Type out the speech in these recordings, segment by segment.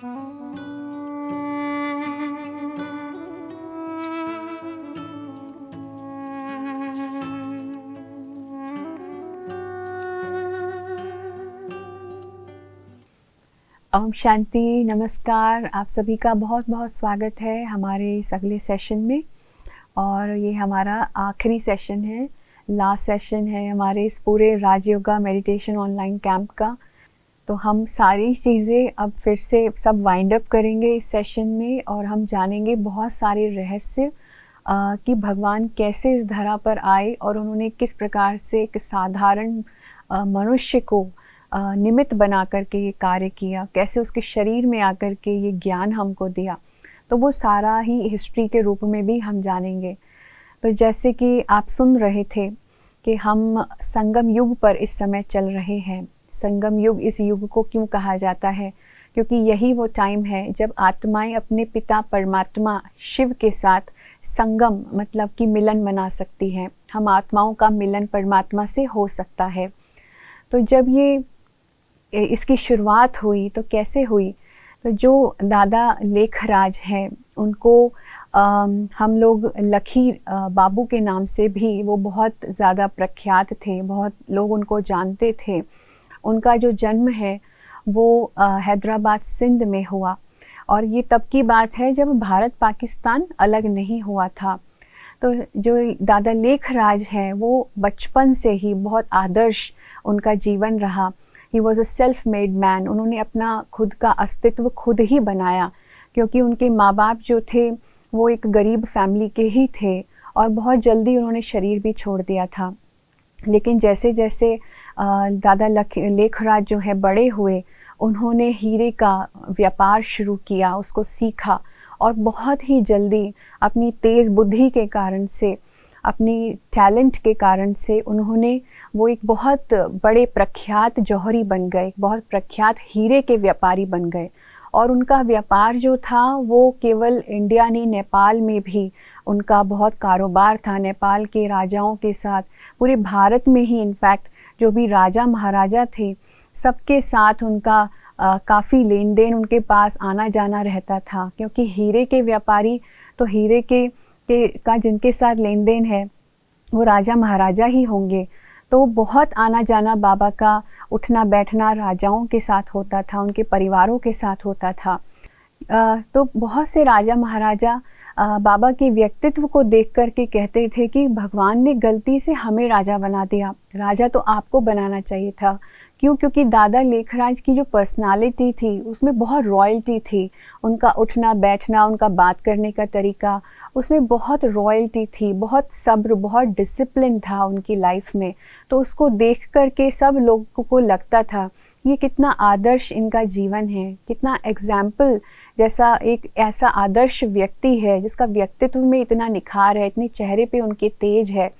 ओम शांति, नमस्कार। आप सभी का बहुत बहुत स्वागत है हमारे इस अगले सेशन में। और ये हमारा आखिरी सेशन है, लास्ट सेशन है हमारे इस पूरे राजयोगा मेडिटेशन ऑनलाइन कैंप का। तो हम सारी चीज़ें अब फिर से सब वाइंड अप करेंगे इस सेशन में, और हम जानेंगे बहुत सारे रहस्य कि भगवान कैसे इस धरा पर आए और उन्होंने किस प्रकार से एक साधारण मनुष्य को निमित्त बना करके ये कार्य किया, कैसे उसके शरीर में आकर के ये ज्ञान हमको दिया। तो वो सारा ही हिस्ट्री के रूप में भी हम जानेंगे। तो जैसे कि आप सुन रहे थे कि हम संगम युग पर इस समय चल रहे हैं। संगम युग, इस युग को क्यों कहा जाता है? क्योंकि यही वो टाइम है जब आत्माएं अपने पिता परमात्मा शिव के साथ संगम मतलब कि मिलन मना सकती हैं। हम आत्माओं का मिलन परमात्मा से हो सकता है। तो जब ये इसकी शुरुआत हुई तो कैसे हुई? तो जो दादा लेखराज हैं उनको हम लोग लखी बाबू के नाम से भी वो बहुत ज़्यादा प्रख्यात थे, बहुत लोग उनको जानते थे। उनका जो जन्म है वो हैदराबाद सिंध में हुआ, और ये तब की बात है जब भारत पाकिस्तान अलग नहीं हुआ था। तो जो दादा लेखराज हैं वो बचपन से ही बहुत आदर्श उनका जीवन रहा। He was a self made man. उन्होंने अपना खुद का अस्तित्व खुद ही बनाया, क्योंकि उनके माँ बाप जो थे वो एक गरीब फैमिली के ही थे, और बहुत जल्दी उन्होंने शरीर भी छोड़ दिया था। लेकिन जैसे जैसे दादा लेखराज जो है बड़े हुए, उन्होंने हीरे का व्यापार शुरू किया, उसको सीखा, और बहुत ही जल्दी अपनी तेज़ बुद्धि के कारण से, अपनी टैलेंट के कारण से उन्होंने वो एक बहुत बड़े प्रख्यात जौहरी बन गए, बहुत प्रख्यात हीरे के व्यापारी बन गए। और उनका व्यापार जो था वो केवल इंडिया नहीं, नेपाल में भी उनका बहुत कारोबार था। नेपाल के राजाओं के साथ, पूरे भारत में ही इनफैक्ट जो भी राजा महाराजा थे सबके साथ उनका काफ़ी लेन देन, उनके पास आना जाना रहता था। क्योंकि हीरे के व्यापारी, तो हीरे का जिनके साथ लेन देन है वो राजा महाराजा ही होंगे। तो बहुत आना जाना बाबा का, उठना बैठना राजाओं के साथ होता था, उनके परिवारों के साथ होता था। तो बहुत से राजा महाराजा बाबा के व्यक्तित्व को देख कर के कहते थे कि भगवान ने गलती से हमें राजा बना दिया, राजा तो आपको बनाना चाहिए था। क्यों? क्योंकि दादा लेखराज की जो पर्सनालिटी थी उसमें बहुत रॉयल्टी थी। उनका उठना बैठना, उनका बात करने का तरीका, उसमें बहुत रॉयल्टी थी, बहुत सब्र, बहुत डिसिप्लिन था उनकी लाइफ में। तो उसको देख कर के सब लोगों को लगता था ये कितना आदर्श इनका जीवन है, कितना एग्जाम्पल जैसा एक ऐसा आदर्श व्यक्ति है जिसका व्यक्तित्व में इतना निखार है, इतने चेहरे पे उनके तेज है।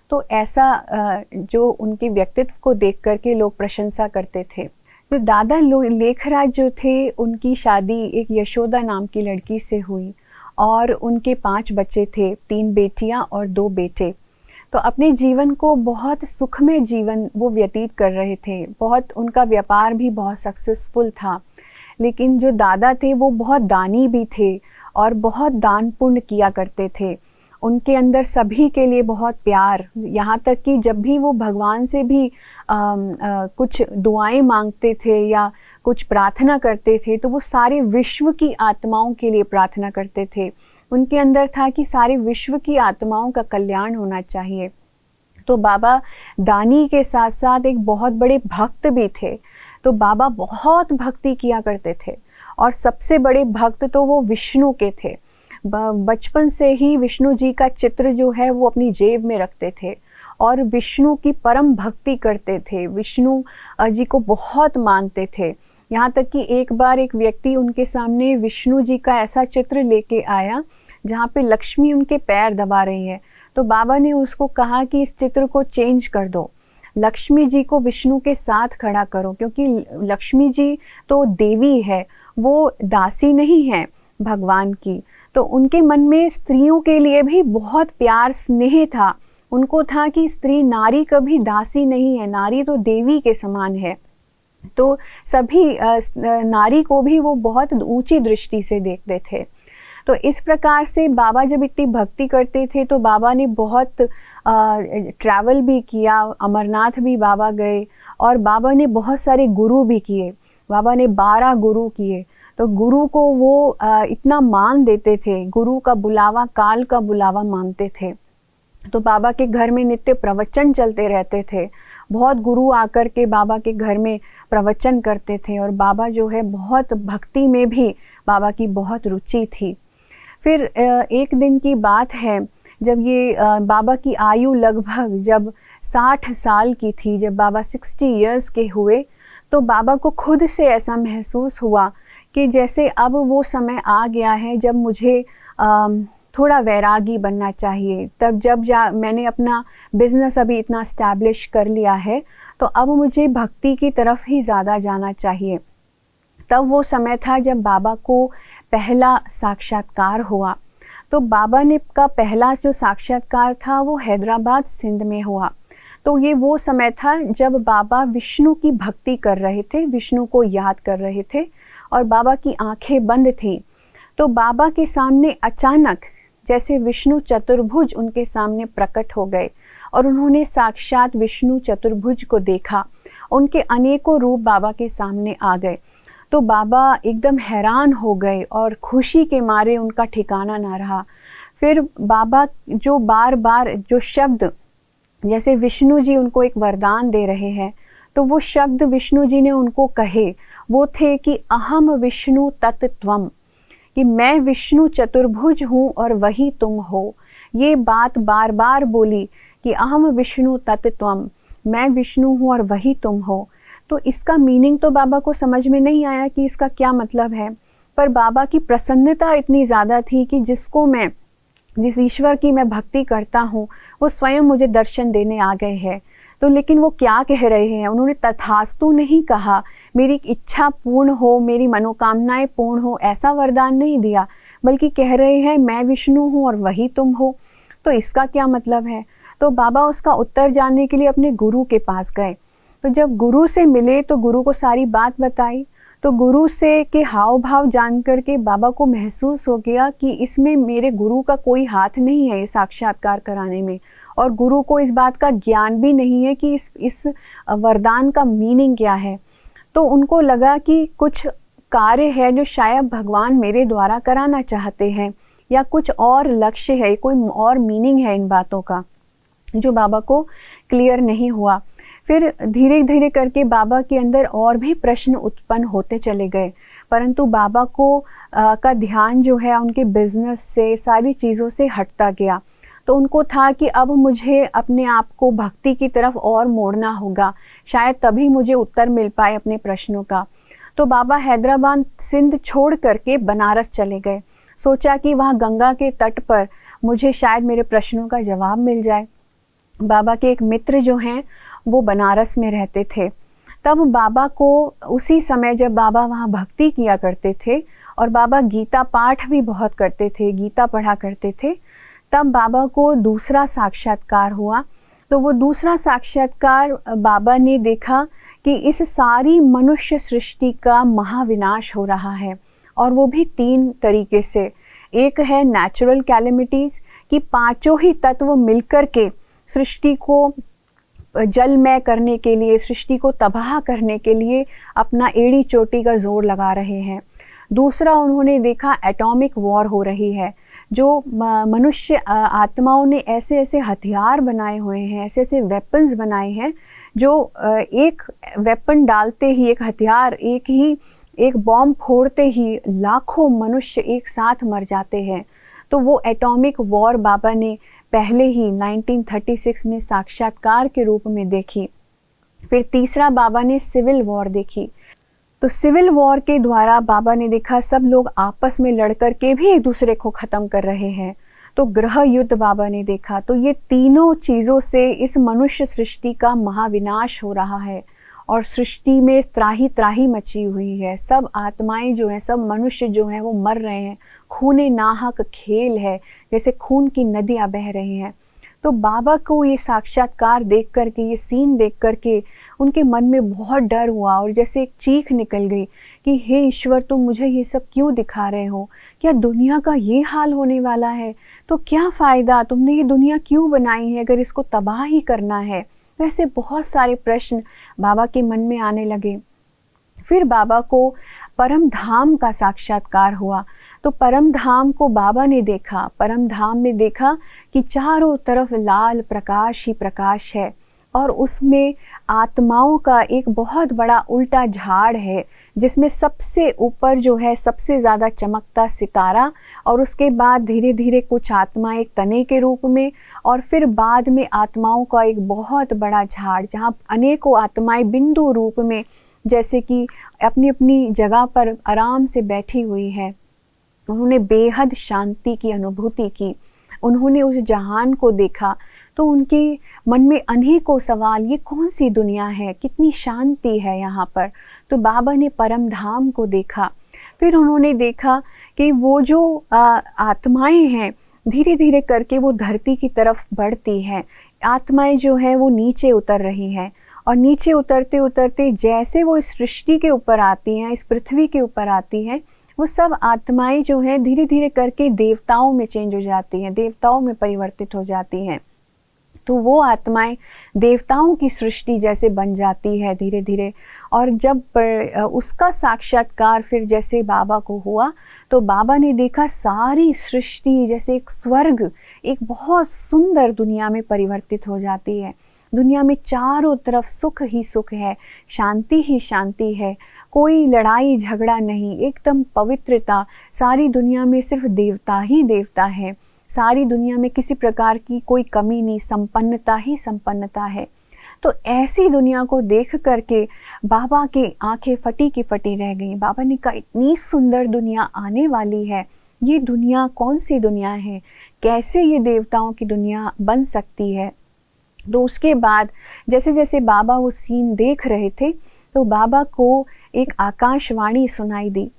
तो ऐसा जो उनके व्यक्तित्व को देख कर के लोग प्रशंसा करते थे। तो दादा लेखराज जो थे उनकी शादी एक यशोदा नाम की लड़की से हुई, और उनके 5 बच्चे थे, 3 बेटियां और 2 बेटे। तो अपने जीवन को बहुत सुखमय जीवन वो व्यतीत कर रहे थे। बहुत उनका व्यापार भी बहुत सक्सेसफुल था। लेकिन जो दादा थे वो बहुत दानी भी थे और बहुत दान पुण्य किया करते थे। उनके अंदर सभी के लिए बहुत प्यार, यहाँ तक कि जब भी वो भगवान से भी कुछ दुआएं मांगते थे या कुछ प्रार्थना करते थे तो वो सारे विश्व की आत्माओं के लिए प्रार्थना करते थे। उनके अंदर था कि सारे विश्व की आत्माओं का कल्याण होना चाहिए। तो बाबा दानी के साथ साथ एक बहुत बड़े भक्त भी थे। तो बाबा बहुत भक्ति किया करते थे और सबसे बड़े भक्त तो वो विष्णु के थे। बचपन से ही विष्णु जी का चित्र जो है वो अपनी जेब में रखते थे और विष्णु की परम भक्ति करते थे। विष्णु जी को बहुत मानते थे। यहाँ तक कि एक बार एक व्यक्ति उनके सामने विष्णु जी का ऐसा चित्र लेके आया जहाँ पे लक्ष्मी उनके पैर दबा रही है। तो बाबा ने उसको कहा कि इस चित्र को चेंज कर दो, लक्ष्मी जी को विष्णु के साथ खड़ा करो, क्योंकि लक्ष्मी जी तो देवी है, वो दासी नहीं है भगवान की। तो उनके मन में स्त्रियों के लिए भी बहुत प्यार स्नेह था। उनको था कि स्त्री नारी कभी दासी नहीं है, नारी तो देवी के समान है। तो सभी नारी को भी वो बहुत ऊंची दृष्टि से देखते थे। तो इस प्रकार से बाबा जब इतनी भक्ति करते थे तो बाबा ने बहुत ट्रैवल भी किया, अमरनाथ भी बाबा गए और बाबा ने बहुत सारे गुरु भी किए। बाबा ने 12 गुरु किए। तो गुरु को वो इतना मान देते थे, गुरु का बुलावा काल का बुलावा मानते थे। तो बाबा के घर में नित्य प्रवचन चलते रहते थे। बहुत गुरु आकर के बाबा के घर में प्रवचन करते थे और बाबा जो है बहुत भक्ति में भी बाबा की बहुत रुचि थी। फिर एक दिन की बात है जब ये बाबा की आयु लगभग जब 60 साल की थी, जब बाबा 60 इयर्स के हुए, तो बाबा को खुद से ऐसा महसूस हुआ कि जैसे अब वो समय आ गया है जब मुझे थोड़ा वैरागी बनना चाहिए। तब जब मैंने अपना बिजनेस अभी इतना स्टैब्लिश कर लिया है तो अब मुझे भक्ति की तरफ ही ज़्यादा जाना चाहिए। तब वो समय था जब बाबा को पहला साक्षात्कार हुआ। तो बाबा ने का पहला जो साक्षात्कार था वो हैदराबाद सिंध में हुआ। तो ये वो समय था जब बाबा विष्णु की भक्ति कर रहे थे, विष्णु को याद कर रहे थे और बाबा की आंखें बंद थी। तो बाबा के सामने अचानक जैसे विष्णु चतुर्भुज उनके सामने प्रकट हो गए और उन्होंने साक्षात विष्णु चतुर्भुज को देखा। उनके अनेकों रूप बाबा के सामने आ गए। तो बाबा एकदम हैरान हो गए और खुशी के मारे उनका ठिकाना ना रहा। फिर बाबा जो बार बार जो शब्द, जैसे विष्णु जी उनको एक वरदान दे रहे हैं, तो वो शब्द विष्णु जी ने उनको कहे वो थे कि अहम विष्णु तत्त्वम, कि मैं विष्णु चतुर्भुज हूँ और वही तुम हो। ये बात बार बार बोली कि अहम विष्णु तत्त्वम, मैं विष्णु हूँ और वही तुम हो। तो इसका मीनिंग तो बाबा को समझ में नहीं आया कि इसका क्या मतलब है, पर बाबा की प्रसन्नता इतनी ज़्यादा थी कि जिस ईश्वर की मैं भक्ति करता हूँ वो स्वयं मुझे दर्शन देने आ गए हैं। तो लेकिन वो क्या कह रहे हैं, उन्होंने तथास्तु नहीं कहा, मेरी इच्छा पूर्ण हो, मेरी मनोकामनाएं पूर्ण हो, ऐसा वरदान नहीं दिया, बल्कि कह रहे हैं मैं विष्णु हूँ और वही तुम हो। तो इसका क्या मतलब है? तो बाबा उसका उत्तर जानने के लिए अपने गुरु के पास गए। तो जब गुरु से मिले तो गुरु को सारी बात बताई। तो गुरु से के हाव भाव जान करके बाबा को महसूस हो गया कि इसमें मेरे गुरु का कोई हाथ नहीं है, ये साक्षात्कार कराने में, और गुरु को इस बात का ज्ञान भी नहीं है कि इस वरदान का मीनिंग क्या है। तो उनको लगा कि कुछ कार्य है जो शायद भगवान मेरे द्वारा कराना चाहते हैं, या कुछ और लक्ष्य है, कोई और मीनिंग है इन बातों का, जो बाबा को क्लियर नहीं हुआ। फिर धीरे धीरे करके बाबा के अंदर और भी प्रश्न उत्पन्न होते चले गए, परंतु बाबा को का ध्यान जो है उनके बिजनेस से, सारी चीज़ों से हटता गया। तो उनको था कि अब मुझे अपने आप को भक्ति की तरफ और मोड़ना होगा, शायद तभी मुझे उत्तर मिल पाए अपने प्रश्नों का। तो बाबा हैदराबाद सिंध छोड़ करके बनारस चले गए। सोचा कि वहाँ गंगा के तट पर मुझे शायद मेरे प्रश्नों का जवाब मिल जाए। बाबा के एक मित्र जो हैं वो बनारस में रहते थे। तब बाबा को उसी समय जब बाबा वहाँ भक्ति किया करते थे और बाबा गीता पाठ भी बहुत करते थे, गीता पढ़ा करते थे, तब बाबा को दूसरा साक्षात्कार हुआ। तो वो दूसरा साक्षात्कार बाबा ने देखा कि इस सारी मनुष्य सृष्टि का महाविनाश हो रहा है, और वो भी 3 तरीके से। एक है नेचुरल कैलेमिटीज़, कि 5 ही तत्व मिलकर के सृष्टि को जलमय करने के लिए, सृष्टि को तबाह करने के लिए अपना एड़ी चोटी का जोर लगा रहे हैं। दूसरा उन्होंने देखा एटॉमिक वॉर हो रही है, जो मनुष्य आत्माओं ने ऐसे ऐसे हथियार बनाए हुए हैं, ऐसे ऐसे वेपन्स बनाए हैं, जो एक वेपन डालते ही, एक हथियार, एक बॉम्ब फोड़ते ही लाखों मनुष्य एक साथ मर जाते हैं। तो वो एटॉमिक वॉर बाबा ने पहले ही 1936 में साक्षात्कार के रूप में देखी। फिर तीसरा बाबा ने सिविल वॉर देखी। तो सिविल वॉर के द्वारा बाबा ने देखा सब लोग आपस में लड़कर के भी एक दूसरे को ख़त्म कर रहे हैं। तो ग्रह युद्ध बाबा ने देखा। तो ये तीनों चीज़ों से इस मनुष्य सृष्टि का महाविनाश हो रहा है और सृष्टि में त्राही त्राही मची हुई है। सब आत्माएं जो हैं, सब मनुष्य जो हैं वो मर रहे हैं। खूने नाहक खेल है, जैसे खून की नदियाँ बह रही हैं। तो बाबा को ये साक्षात्कार देख करके, ये सीन देख करके उनके मन में बहुत डर हुआ और जैसे एक चीख निकल गई कि हे ईश्वर, तुम मुझे ये सब क्यों दिखा रहे हो? क्या दुनिया का ये हाल होने वाला है? तो क्या फ़ायदा, तुमने ये दुनिया क्यों बनाई है अगर इसको तबाह ही करना है? वैसे बहुत सारे प्रश्न बाबा के मन में आने लगे। फिर बाबा को परम धाम का साक्षात्कार हुआ। तो परम धाम को बाबा ने देखा। परम धाम में देखा कि चारों तरफ लाल प्रकाश ही प्रकाश है और उसमें आत्माओं का एक बहुत बड़ा उल्टा झाड़ है, जिसमें सबसे ऊपर जो है सबसे ज़्यादा चमकता सितारा, और उसके बाद धीरे धीरे कुछ आत्माएं एक तने के रूप में, और फिर बाद में आत्माओं का एक बहुत बड़ा झाड़, जहाँ अनेकों आत्माएं बिंदु रूप में जैसे कि अपनी अपनी जगह पर आराम से बैठी हुई है। उन्होंने बेहद शांति की अनुभूति की। उन्होंने उस जहान को देखा तो उनके मन में अनेकों सवाल, ये कौन सी दुनिया है, कितनी शांति है यहाँ पर। तो बाबा ने परम धाम को देखा। फिर उन्होंने देखा कि वो जो आत्माएं हैं धीरे धीरे करके वो धरती की तरफ बढ़ती हैं। आत्माएं जो हैं वो नीचे उतर रही हैं और नीचे उतरते उतरते जैसे वो इस सृष्टि के ऊपर आती हैं, इस पृथ्वी के ऊपर आती हैं, वो सब आत्माएं जो हैं धीरे धीरे करके देवताओं में चेंज हो जाती हैं, देवताओं में परिवर्तित हो जाती हैं। तो वो आत्माएं देवताओं की सृष्टि जैसे बन जाती है धीरे धीरे। और जब उसका साक्षात्कार फिर जैसे बाबा को हुआ तो बाबा ने देखा सारी सृष्टि जैसे एक स्वर्ग, एक बहुत सुंदर दुनिया में परिवर्तित हो जाती है। दुनिया में चारों तरफ सुख ही सुख है, शांति ही शांति है, कोई लड़ाई झगड़ा नहीं, एकदम पवित्रता। सारी दुनिया में सिर्फ देवता ही देवता है, सारी दुनिया में किसी प्रकार की कोई कमी नहीं, संपन्नता ही संपन्नता है। तो ऐसी दुनिया को देख करके बाबा की आंखें फटी की फटी रह गई। बाबा ने कहा, इतनी सुंदर दुनिया आने वाली है, ये दुनिया कौन सी दुनिया है, कैसे ये देवताओं की दुनिया बन सकती है। तो उसके बाद जैसे जैसे बाबा वो सीन देख रहे थे तो बाबा को एक आकाशवाणी सुनाई दी।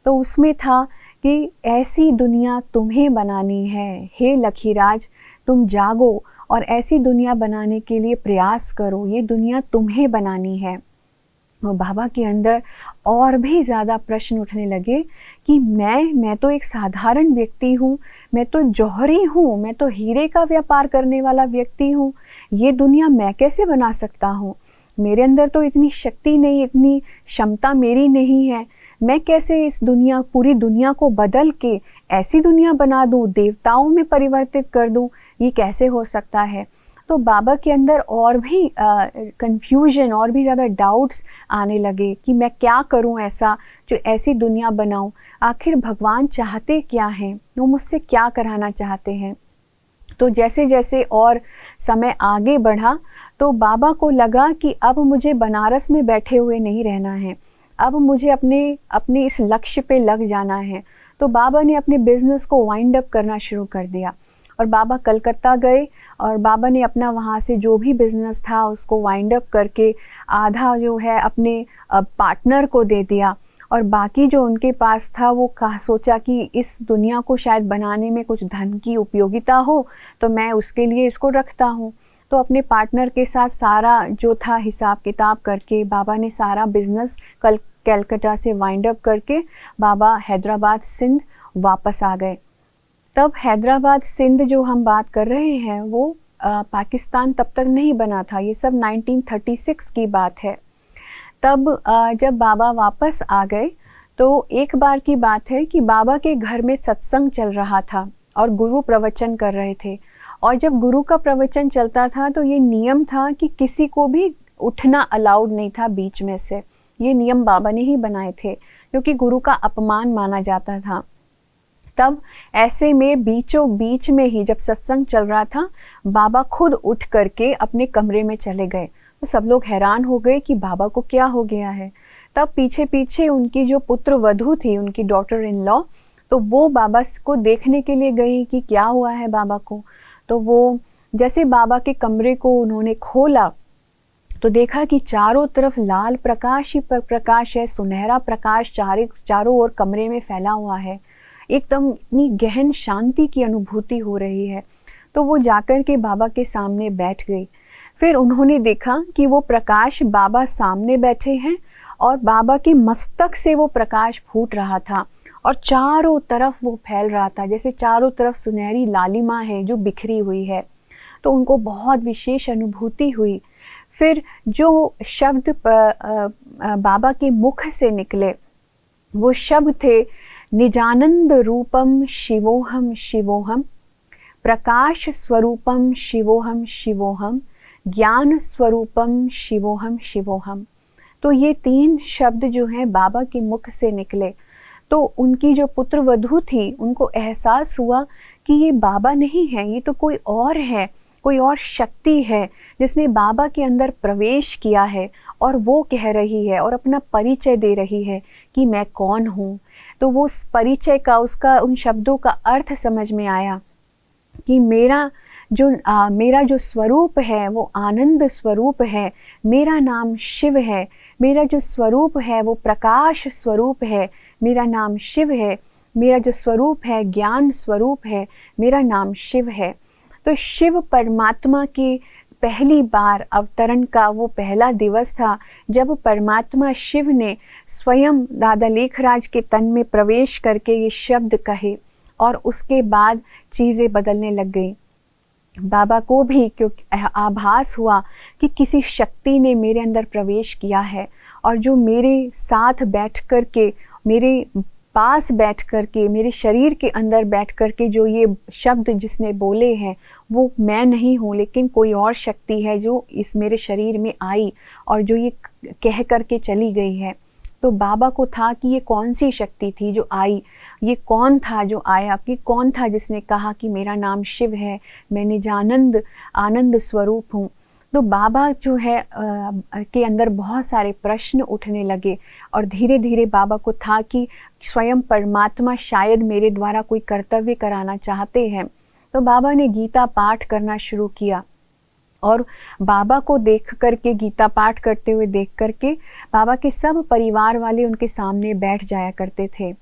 तो उसमें था कि ऐसी दुनिया तुम्हें बनानी है, हे लखीराज, तुम जागो और ऐसी दुनिया बनाने के लिए प्रयास करो, ये दुनिया तुम्हें बनानी है। और बाबा के अंदर और भी ज़्यादा प्रश्न उठने लगे कि मैं तो एक साधारण व्यक्ति हूँ, मैं तो जौहरी हूँ, मैं तो हीरे का व्यापार करने वाला व्यक्ति हूँ, ये दुनिया मैं कैसे बना सकता हूँ? मेरे अंदर तो इतनी शक्ति नहीं, इतनी क्षमता मेरी नहीं है। मैं कैसे इस दुनिया, पूरी दुनिया को बदल के ऐसी दुनिया बना दूँ, देवताओं में परिवर्तित कर दूँ, ये कैसे हो सकता है? तो बाबा के अंदर और भी कंफ्यूजन, और भी ज़्यादा डाउट्स आने लगे कि मैं क्या करूं ऐसा जो ऐसी दुनिया बनाऊं। आखिर भगवान चाहते क्या हैं, वो मुझसे क्या कराना चाहते हैं? तो जैसे जैसे और समय आगे बढ़ा तो बाबा को लगा कि अब मुझे बनारस में बैठे हुए नहीं रहना है, अब मुझे अपने इस लक्ष्य पे लग जाना है। तो बाबा ने अपने बिजनेस को वाइंड अप करना शुरू कर दिया और बाबा कलकत्ता गए और बाबा ने अपना वहाँ से जो भी बिज़नेस था उसको वाइंड अप करके आधा जो है अपने पार्टनर को दे दिया और बाकी जो उनके पास था वो सोचा कि इस दुनिया को शायद बनाने में कुछ धन की उपयोगिता हो तो मैं उसके लिए इसको रखता हूँ। तो अपने पार्टनर के साथ सारा जो था हिसाब किताब करके बाबा ने सारा बिज़नेस कलकत्ता से वाइंड अप करके बाबा हैदराबाद सिंध वापस आ गए। तब हैदराबाद सिंध जो हम बात कर रहे हैं वो पाकिस्तान तब तक नहीं बना था, ये सब 1936 की बात है। तब जब बाबा वापस आ गए तो एक बार की बात है कि बाबा के घर में सत्संग चल रहा था और गुरु प्रवचन कर रहे थे। और जब गुरु का प्रवचन चलता था तो ये नियम था कि किसी को भी उठना अलाउड नहीं था बीच में से। ये नियम बाबा ने ही बनाए थे क्योंकि गुरु का अपमान माना जाता था। तब ऐसे में बीचों बीच में ही जब सत्संग चल रहा था बाबा खुद उठ करके अपने कमरे में चले गए। तो सब लोग हैरान हो गए कि बाबा को क्या हो गया है। तब पीछे पीछे उनकी जो पुत्र वधू थी, उनकी डॉटर इन लॉ, तो वो बाबा को देखने के लिए गई कि क्या हुआ है बाबा को। तो वो जैसे बाबा के कमरे को उन्होंने खोला तो देखा कि चारों तरफ लाल प्रकाश ही प्रकाश है, सुनहरा प्रकाश चारों ओर कमरे में फैला हुआ है। एकदम इतनी गहन शांति की अनुभूति हो रही है। तो वो जाकर के बाबा के सामने बैठ गई। फिर उन्होंने देखा कि वो प्रकाश बाबा सामने बैठे हैं और बाबा के मस्तक से वो प्रकाश फूट रहा था और चारों तरफ वो फैल रहा था, जैसे चारों तरफ सुनहरी लालिमा है जो बिखरी हुई है। तो उनको बहुत विशेष अनुभूति हुई। फिर जो शब्द बाबा के मुख से निकले वो शब्द थे, निजानंद रूपम शिवोहम शिवोहम, प्रकाश स्वरूपम शिवोहम शिवोहम, ज्ञान स्वरूपम शिवोहम शिवोहम। तो ये 3 शब्द जो हैं बाबा के मुख से निकले। तो उनकी जो पुत्र वधू थी उनको एहसास हुआ कि ये बाबा नहीं है, ये तो कोई और है, कोई और शक्ति है जिसने बाबा के अंदर प्रवेश किया है और वो कह रही है और अपना परिचय दे रही है कि मैं कौन हूँ। तो वो उस परिचय का, उसका, उन शब्दों का अर्थ समझ में आया कि मेरा जो स्वरूप है वो आनंद स्वरूप है, मेरा नाम शिव है, मेरा जो स्वरूप है वो प्रकाश स्वरूप है, मेरा नाम शिव है, मेरा जो स्वरूप है ज्ञान स्वरूप है, मेरा नाम शिव है। तो शिव परमात्मा की पहली बार अवतरण का वो पहला दिवस था जब परमात्मा शिव ने स्वयं दादा लेखराज के तन में प्रवेश करके ये शब्द कहे और उसके बाद चीज़ें बदलने लग गई। बाबा को भी क्योंकि आभास हुआ कि किसी शक्ति ने मेरे अंदर प्रवेश किया है और जो मेरे साथ बैठ कर के, मेरे पास बैठ कर के, मेरे शरीर के अंदर बैठ कर के जो ये शब्द जिसने बोले हैं वो मैं नहीं हूँ, लेकिन कोई और शक्ति है जो इस मेरे शरीर में आई और जो ये कह कर के चली गई है। तो बाबा को था कि ये कौन सी शक्ति थी जो आई, ये कौन था जो आया, कि कौन था जिसने कहा कि मेरा नाम शिव है, मैं निजानंद आनंद स्वरूप हूँ। तो बाबा जो है के अंदर बहुत सारे प्रश्न उठने लगे और धीरे धीरे बाबा को था कि स्वयं परमात्मा शायद मेरे द्वारा कोई कर्तव्य कराना चाहते हैं। तो बाबा ने गीता पाठ करना शुरू किया और बाबा को देख करके, गीता पाठ करते हुए देख करके बाबा के सब परिवार वाले उनके सामने बैठ जाया करते थे।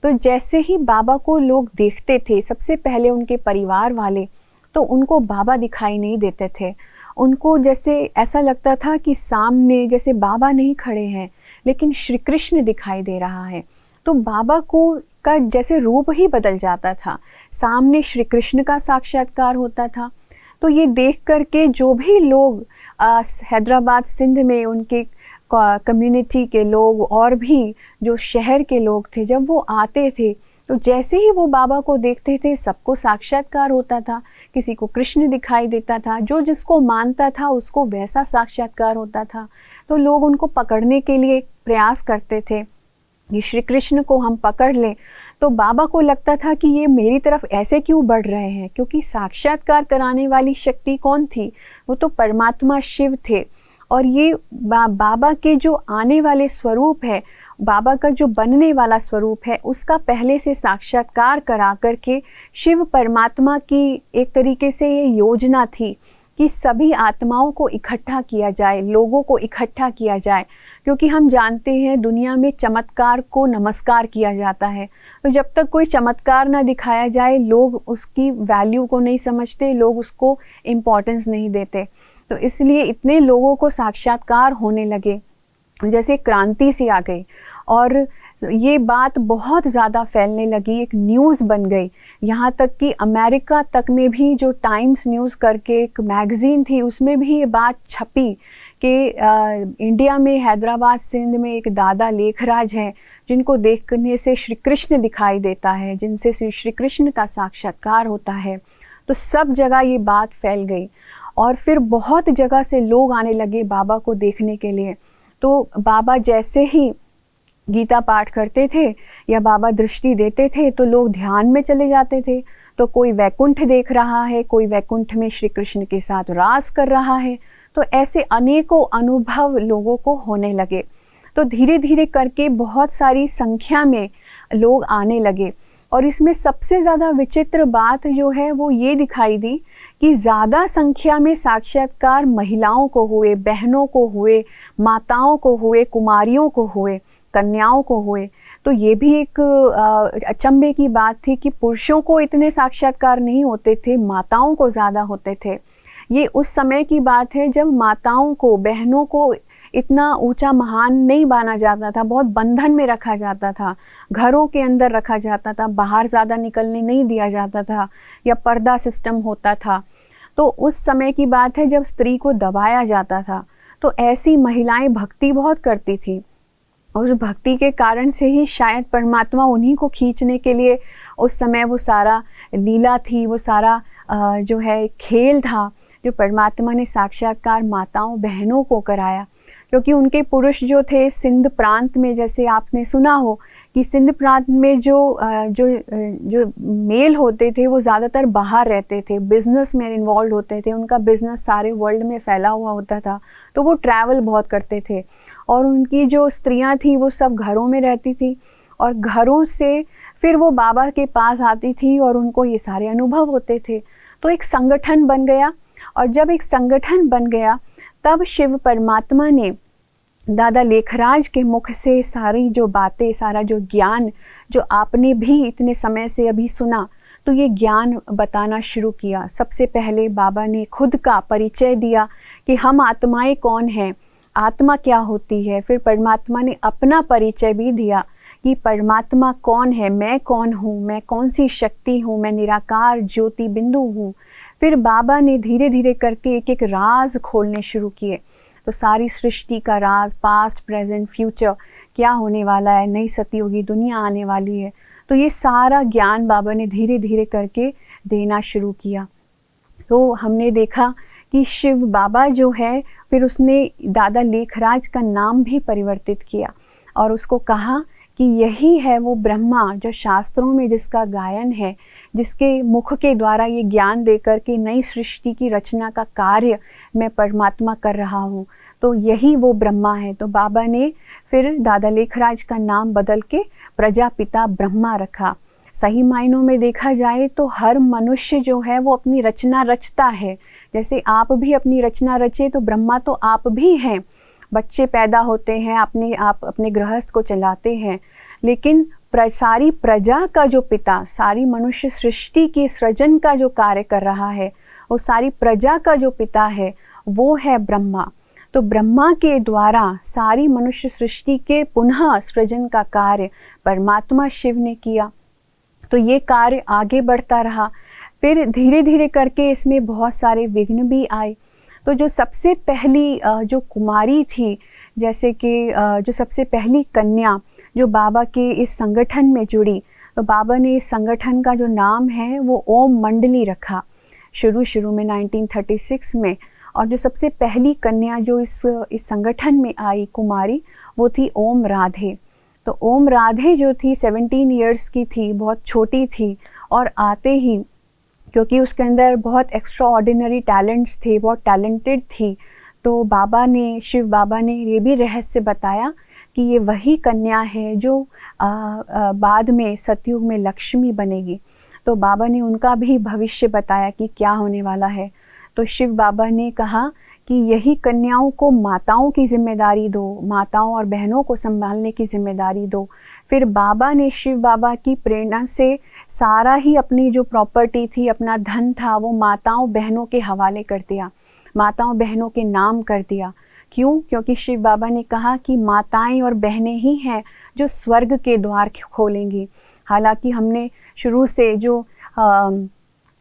तो जैसे ही बाबा को लोग देखते थे, सबसे पहले उनके परिवार वाले, तो उनको बाबा दिखाई नहीं देते थे। उनको जैसे ऐसा लगता था कि सामने जैसे बाबा नहीं खड़े हैं लेकिन श्री कृष्ण दिखाई दे रहा है। तो बाबा को का जैसे रूप ही बदल जाता था, सामने श्री कृष्ण का साक्षात्कार होता था। तो ये देख करके जो भी लोग हैदराबाद सिंध में उनके कम्युनिटी के लोग और भी जो शहर के लोग थे, जब वो आते थे तो जैसे ही वो बाबा को देखते थे सबको साक्षात्कार होता था। किसी को कृष्ण दिखाई देता था, जो जिसको मानता था उसको वैसा साक्षात्कार होता था। तो लोग उनको पकड़ने के लिए प्रयास करते थे कि श्री कृष्ण को हम पकड़ लें। तो बाबा को लगता था कि ये मेरी तरफ ऐसे क्यों बढ़ रहे हैं, क्योंकि साक्षात्कार कराने वाली शक्ति कौन थी, वो तो परमात्मा शिव थे। और ये बाबा के जो आने वाले स्वरूप है, बाबा का जो बनने वाला स्वरूप है, उसका पहले से साक्षात्कार करा करके शिव परमात्मा की एक तरीके से ये योजना थी कि सभी आत्माओं को इकट्ठा किया जाए, लोगों को इकट्ठा किया जाए। क्योंकि हम जानते हैं दुनिया में चमत्कार को नमस्कार किया जाता है, तो जब तक कोई चमत्कार ना दिखाया जाए लोग उसकी वैल्यू को नहीं समझते, लोग उसको इम्पोर्टेंस नहीं देते। तो इसलिए इतने लोगों को साक्षात्कार होने लगे, जैसे क्रांति सी आ गई और ये बात बहुत ज़्यादा फैलने लगी, एक न्यूज़ बन गई। यहाँ तक कि अमेरिका तक में भी जो टाइम्स न्यूज़ करके एक मैगज़ीन थी उसमें भी ये बात छपी कि इंडिया में हैदराबाद सिंध में एक दादा लेखराज हैं जिनको देखने से श्री कृष्ण दिखाई देता है, जिनसे श्री कृष्ण का साक्षात्कार होता है। तो सब जगह ये बात फैल गई और फिर बहुत जगह से लोग आने लगे बाबा को देखने के लिए। तो बाबा जैसे ही गीता पाठ करते थे या बाबा दृष्टि देते थे तो लोग ध्यान में चले जाते थे। तो कोई वैकुंठ देख रहा है, कोई वैकुंठ में श्री कृष्ण के साथ रास कर रहा है। तो ऐसे अनेकों अनुभव लोगों को होने लगे। तो धीरे धीरे करके बहुत सारी संख्या में लोग आने लगे और इसमें सबसे ज़्यादा विचित्र बात जो है वो ये दिखाई दी कि ज़्यादा संख्या में साक्षात्कार महिलाओं को हुए, बहनों को हुए, माताओं को हुए, कुमारियों को हुए, कन्याओं को हुए। तो ये भी एक अचंभे की बात थी कि पुरुषों को इतने साक्षात्कार नहीं होते थे, माताओं को ज़्यादा होते थे। ये उस समय की बात है जब माताओं को, बहनों को इतना ऊंचा महान नहीं माना जाता था, बहुत बंधन में रखा जाता था, घरों के अंदर रखा जाता था, बाहर ज़्यादा निकलने नहीं दिया जाता था, या पर्दा सिस्टम होता था। तो उस समय की बात है जब स्त्री को दबाया जाता था। तो ऐसी महिलाएं भक्ति बहुत करती थी, और उस भक्ति के कारण से ही शायद परमात्मा उन्हीं को खींचने के लिए उस समय वो सारा लीला थी, वो सारा जो है खेल था, जो परमात्मा ने साक्षात्कार माताओं बहनों को कराया। क्योंकि उनके पुरुष जो थे सिंध प्रांत में, जैसे आपने सुना हो कि सिंध प्रांत में जो मेल होते थे वो ज़्यादातर बाहर रहते थे, बिजनेस में इन्वॉल्व होते थे, उनका बिजनेस सारे वर्ल्ड में फैला हुआ होता था, तो वो ट्रैवल बहुत करते थे। और उनकी जो स्त्रियां थी वो सब घरों में रहती थी, और घरों से फिर वो बाबा के पास आती थी और उनको ये सारे अनुभव होते थे। तो एक संगठन बन गया, और जब एक संगठन बन गया तब शिव परमात्मा ने दादा लेखराज के मुख से सारी जो बातें, सारा जो ज्ञान जो आपने भी इतने समय से अभी सुना, तो ये ज्ञान बताना शुरू किया। सबसे पहले बाबा ने खुद का परिचय दिया कि हम आत्माएं कौन हैं, आत्मा क्या होती है। फिर परमात्मा ने अपना परिचय भी दिया कि परमात्मा कौन है, मैं कौन हूँ, मैं कौन सी शक्ति हूँ, मैं निराकार ज्योति बिंदु हूँ। फिर बाबा ने धीरे धीरे करके एक एक राज खोलने शुरू किए। तो सारी सृष्टि का राज, पास्ट प्रेजेंट फ्यूचर, क्या होने वाला है, नई सतयुगी दुनिया आने वाली है, तो ये सारा ज्ञान बाबा ने धीरे धीरे करके देना शुरू किया। तो हमने देखा कि शिव बाबा जो है, फिर उसने दादा लेखराज का नाम भी परिवर्तित किया और उसको कहा कि यही है वो ब्रह्मा जो शास्त्रों में जिसका गायन है, जिसके मुख के द्वारा ये ज्ञान देकर के नई सृष्टि की रचना का कार्य मैं परमात्मा कर रहा हूँ, तो यही वो ब्रह्मा है। तो बाबा ने फिर दादा लेखराज का नाम बदल के प्रजापिता ब्रह्मा रखा। सही मायनों में देखा जाए तो हर मनुष्य जो है वो अपनी रचना रचता है। जैसे आप भी अपनी रचना रचे तो ब्रह्मा तो आप भी हैं। बच्चे पैदा होते हैं, आप अपने गृहस्थ को चलाते हैं, लेकिन सारी प्रजा का जो पिता, सारी मनुष्य सृष्टि के सृजन का जो कार्य कर रहा है, वो सारी प्रजा का जो पिता है वो है ब्रह्मा। तो ब्रह्मा के द्वारा सारी मनुष्य सृष्टि के पुनः सृजन का कार्य परमात्मा शिव ने किया। तो ये कार्य आगे बढ़ता रहा। फिर धीरे धीरे करके इसमें बहुत सारे विघ्न भी आए। तो जो सबसे पहली जो कुमारी थी, जैसे कि जो सबसे पहली कन्या जो बाबा के इस संगठन में जुड़ी, तो बाबा ने इस संगठन का जो नाम है वो ओम मंडली रखा शुरू में 1936 में। और जो सबसे पहली कन्या जो इस संगठन में आई कुमारी, वो थी ओम राधे। तो ओम राधे जो थी 17 इयर्स की थी, बहुत छोटी थी, और आते ही क्योंकि उसके अंदर बहुत एक्स्ट्रा ऑर्डिनरी टैलेंट्स थे, बहुत टैलेंटेड थी, तो बाबा ने, शिव बाबा ने ये भी रहस्य बताया कि ये वही कन्या है जो बाद में सतयुग में लक्ष्मी बनेगी। तो बाबा ने उनका भी भविष्य बताया कि क्या होने वाला है। तो शिव बाबा ने कहा कि यही कन्याओं को माताओं की जिम्मेदारी दो, माताओं और बहनों को संभालने की जिम्मेदारी दो। फिर बाबा ने, शिव बाबा की प्रेरणा से सारा ही अपनी जो प्रॉपर्टी थी, अपना धन था, वो माताओं बहनों के हवाले कर दिया, माताओं बहनों के नाम कर दिया। क्यों? क्योंकि शिव बाबा ने कहा कि माताएं और बहनें ही हैं जो स्वर्ग के द्वार खोलेंगी। हालांकि हमने शुरू से जो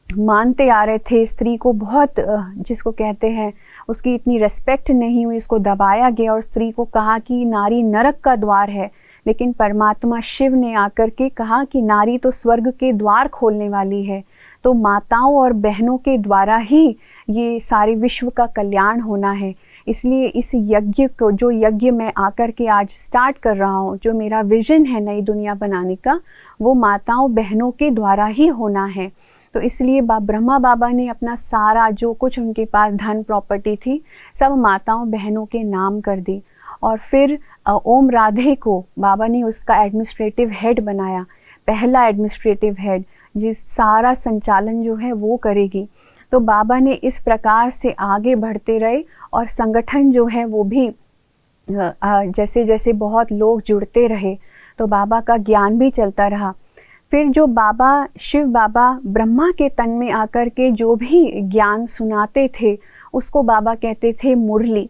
मानते आ रहे थे स्त्री को बहुत, जिसको कहते हैं, उसकी इतनी रेस्पेक्ट नहीं हुई, उसको दबाया गया और स्त्री को कहा कि नारी नरक का द्वार है। लेकिन परमात्मा शिव ने आकर के कहा कि नारी तो स्वर्ग के द्वार खोलने वाली है। तो माताओं और बहनों के द्वारा ही ये सारे विश्व का कल्याण होना है। इसलिए इस यज्ञ को, जो यज्ञ मैं आकर के आज स्टार्ट कर रहा हूँ, जो मेरा विजन है नई दुनिया बनाने का, वो माताओं बहनों के द्वारा ही होना है। तो इसलिए ब्रह्मा बाबा ने अपना सारा जो कुछ उनके पास धन प्रॉपर्टी थी सब माताओं बहनों के नाम कर दी। और फिर ओम राधे को बाबा ने उसका एडमिनिस्ट्रेटिव हेड बनाया, पहला एडमिनिस्ट्रेटिव हेड, जिस सारा संचालन जो है वो करेगी। तो बाबा ने इस प्रकार से आगे बढ़ते रहे और संगठन जो है वो भी जैसे जैसे बहुत लोग जुड़ते रहे, तो बाबा का ज्ञान भी चलता रहा। फिर जो बाबा शिव बाबा ब्रह्मा के तन में आकर के जो भी ज्ञान सुनाते थे उसको बाबा कहते थे मुरली।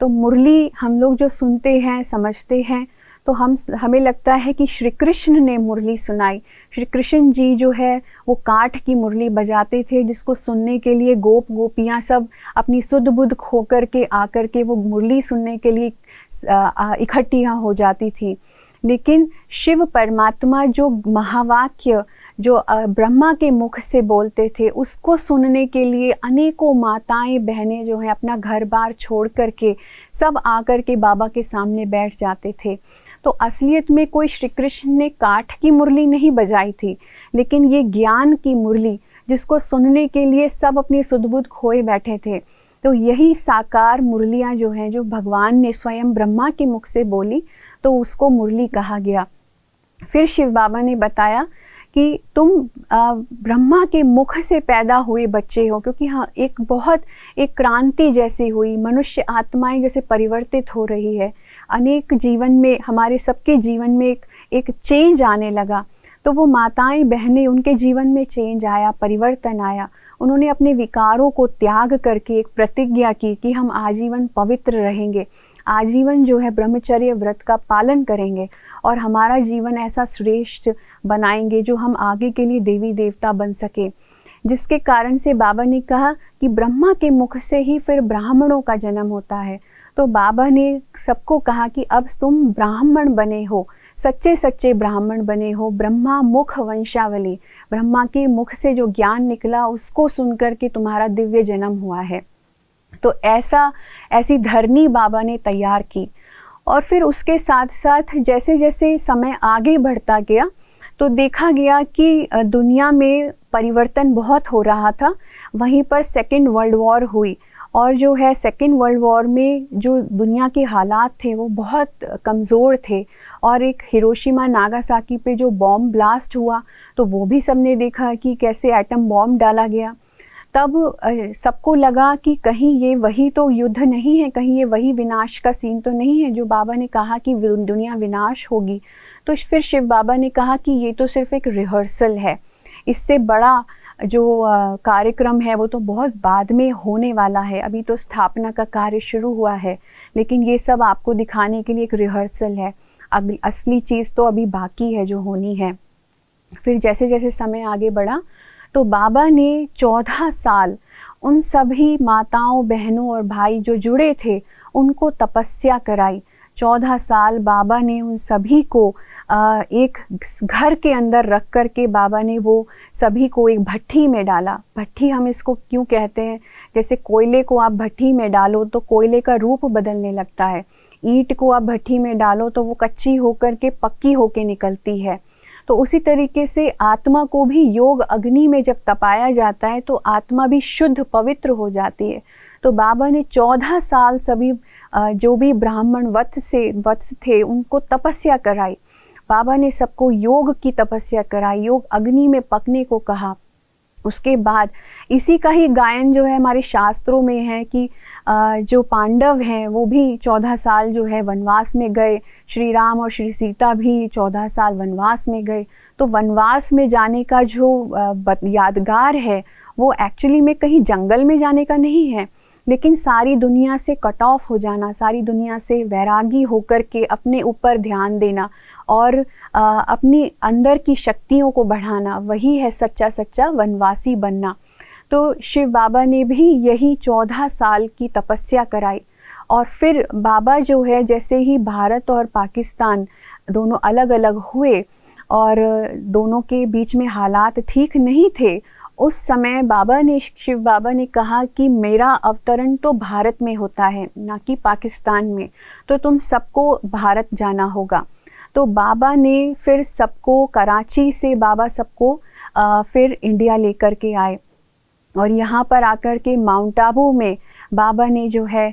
तो मुरली हम लोग जो सुनते हैं समझते हैं तो हमें लगता है कि श्री कृष्ण ने मुरली सुनाई। श्री कृष्ण जी जो है वो काठ की मुरली बजाते थे, जिसको सुनने के लिए गोप गोपियाँ सब अपनी सुध बुध खो कर के आकर के वो मुरली सुनने के लिए इकट्ठियाँ हो जाती थी। लेकिन शिव परमात्मा जो महावाक्य जो ब्रह्मा के मुख से बोलते थे उसको सुनने के लिए अनेकों माताएं बहनें जो हैं अपना घर बार छोड़ कर के सब आकर के बाबा के सामने बैठ जाते थे। तो असलियत में कोई श्री कृष्ण ने काठ की मुरली नहीं बजाई थी, लेकिन ये ज्ञान की मुरली जिसको सुनने के लिए सब अपनी सुध-बुध खोए बैठे थे। तो यही साकार मुरलियाँ जो हैं जो भगवान ने स्वयं ब्रह्मा के मुख से बोली तो उसको मुरली कहा गया। फिर शिव बाबा ने बताया कि तुम ब्रह्मा के मुख से पैदा हुए बच्चे हो, क्योंकि हाँ एक क्रांति जैसी हुई, मनुष्य आत्माएं जैसे परिवर्तित हो रही है, अनेक जीवन में हमारे सबके जीवन में एक चेंज आने लगा। तो वो माताएं बहनें उनके जीवन में चेंज आया, परिवर्तन आया। उन्होंने अपने विकारों को त्याग करके एक प्रतिज्ञा की कि हम आजीवन पवित्र रहेंगे, आजीवन जो है ब्रह्मचर्य व्रत का पालन करेंगे और हमारा जीवन ऐसा श्रेष्ठ बनाएंगे जो हम आगे के लिए देवी देवता बन सके। जिसके कारण से बाबा ने कहा कि ब्रह्मा के मुख से ही फिर ब्राह्मणों का जन्म होता है। तो बाबा ने सबको कहा कि अब तुम ब्राह्मण बने हो, सच्चे सच्चे ब्राह्मण बने हो। ब्रह्मा मुख वंशावली, ब्रह्मा के मुख से जो ज्ञान निकला उसको सुनकर के तुम्हारा दिव्य जन्म हुआ है। तो ऐसी धरनी बाबा ने तैयार की। और फिर उसके साथ साथ जैसे जैसे समय आगे बढ़ता गया तो देखा गया कि दुनिया में परिवर्तन बहुत हो रहा था। वहीं पर सेकेंड वर्ल्ड वॉर हुई और जो है सेकेंड वर्ल्ड वॉर में जो दुनिया के हालात थे वो बहुत कमज़ोर थे। और एक हिरोशिमा नागासाकी पे जो बॉम्ब ब्लास्ट हुआ तो वो भी सबने देखा कि कैसे एटम बॉम्ब डाला गया। तब सबको लगा कि कहीं ये वही तो युद्ध नहीं है, कहीं ये वही विनाश का सीन तो नहीं है जो बाबा ने कहा कि दुनिया विनाश होगी। तो फिर शिव बाबा ने कहा कि ये तो सिर्फ एक रिहर्सल है, इससे बड़ा जो कार्यक्रम है वो तो बहुत बाद में होने वाला है, अभी तो स्थापना का कार्य शुरू हुआ है, लेकिन ये सब आपको दिखाने के लिए एक रिहर्सल है, असली चीज़ तो अभी बाकी है जो होनी है। फिर जैसे जैसे समय आगे बढ़ा तो बाबा ने 14 साल उन सभी माताओं बहनों और भाई जो जुड़े थे उनको तपस्या कराई। 14 साल बाबा ने उन सभी को एक घर के अंदर रख कर के बाबा ने वो सभी को एक भट्ठी में डाला। भट्ठी हम इसको क्यों कहते हैं, जैसे कोयले को आप भट्ठी में डालो तो कोयले का रूप बदलने लगता है, ईंट को आप भट्ठी में डालो तो वो कच्ची होकर के पक्की होके निकलती है। तो उसी तरीके से आत्मा को भी योग अग्नि में जब तपाया जाता है तो आत्मा भी शुद्ध पवित्र हो जाती है। तो बाबा ने 14 साल सभी जो भी ब्राह्मण वत्स थे उनको तपस्या कराई। बाबा ने सबको योग की तपस्या कराई, योग अग्नि में पकने को कहा। उसके बाद इसी का ही गायन जो है हमारे शास्त्रों में है कि जो पांडव हैं वो भी 14 साल जो है वनवास में गए, श्री राम और श्री सीता भी 14 साल वनवास में गए। तो वनवास में जाने का जो यादगार है वो एक्चुअली में कहीं जंगल में जाने का नहीं है, लेकिन सारी दुनिया से कट ऑफ हो जाना, सारी दुनिया से वैरागी होकर के अपने ऊपर ध्यान देना और अपनी अंदर की शक्तियों को बढ़ाना, वही है सच्चा सच्चा वनवासी बनना। तो शिव बाबा ने भी यही 14 साल की तपस्या कराई। और फिर बाबा जो है जैसे ही भारत और पाकिस्तान दोनों अलग अलग हुए और दोनों के बीच में हालात ठीक नहीं थे, उस समय शिव बाबा ने कहा कि मेरा अवतरण तो भारत में होता है ना कि पाकिस्तान में, तो तुम सबको भारत जाना होगा। तो बाबा ने फिर सबको कराची से फिर इंडिया लेकर के आए और यहाँ पर आकर के माउंट आबू में बाबा ने जो है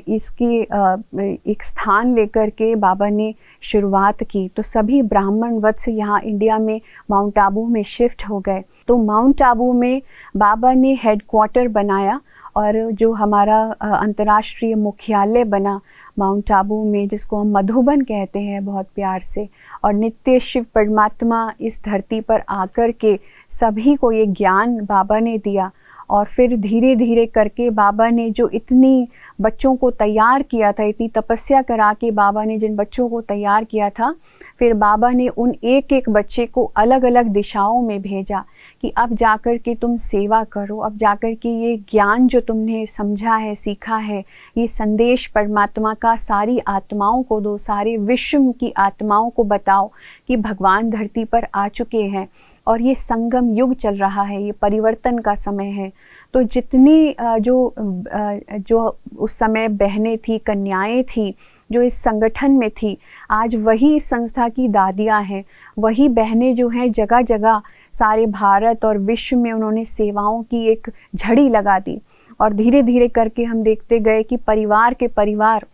इसकी एक स्थान लेकर के बाबा ने शुरुआत की। तो सभी ब्राह्मण वत्स यहाँ इंडिया में माउंट आबू में शिफ्ट हो गए। तो माउंट आबू में बाबा ने हेडक्वार्टर बनाया और जो हमारा अंतर्राष्ट्रीय मुख्यालय बना माउंट आबू में, जिसको हम मधुबन कहते हैं बहुत प्यार से, और नित्य शिव परमात्मा इस धरती पर आकर के सभी को ये ज्ञान बाबा ने दिया। और फिर धीरे धीरे करके बाबा ने जो इतनी बच्चों को तैयार किया था, इतनी तपस्या करा के बाबा ने जिन बच्चों को तैयार किया था, फिर बाबा ने उन एक एक बच्चे को अलग अलग दिशाओं में भेजा कि अब जाकर के तुम सेवा करो, अब जाकर के ये ज्ञान जो तुमने समझा है, सीखा है, ये संदेश परमात्मा का सारी आत्माओं को दो, सारे विश्व की आत्माओं को बताओ कि भगवान धरती पर आ चुके हैं और ये संगम युग चल रहा है, ये परिवर्तन का समय है। तो जितनी जो उस समय बहनें थी, कन्याएं थी जो इस संगठन में थी, आज वही इस संस्था की दादियाँ हैं, वही बहनें जो हैं जगह जगह सारे भारत और विश्व में उन्होंने सेवाओं की एक झड़ी लगा दी। और धीरे धीरे करके हम देखते गए कि परिवार के परिवार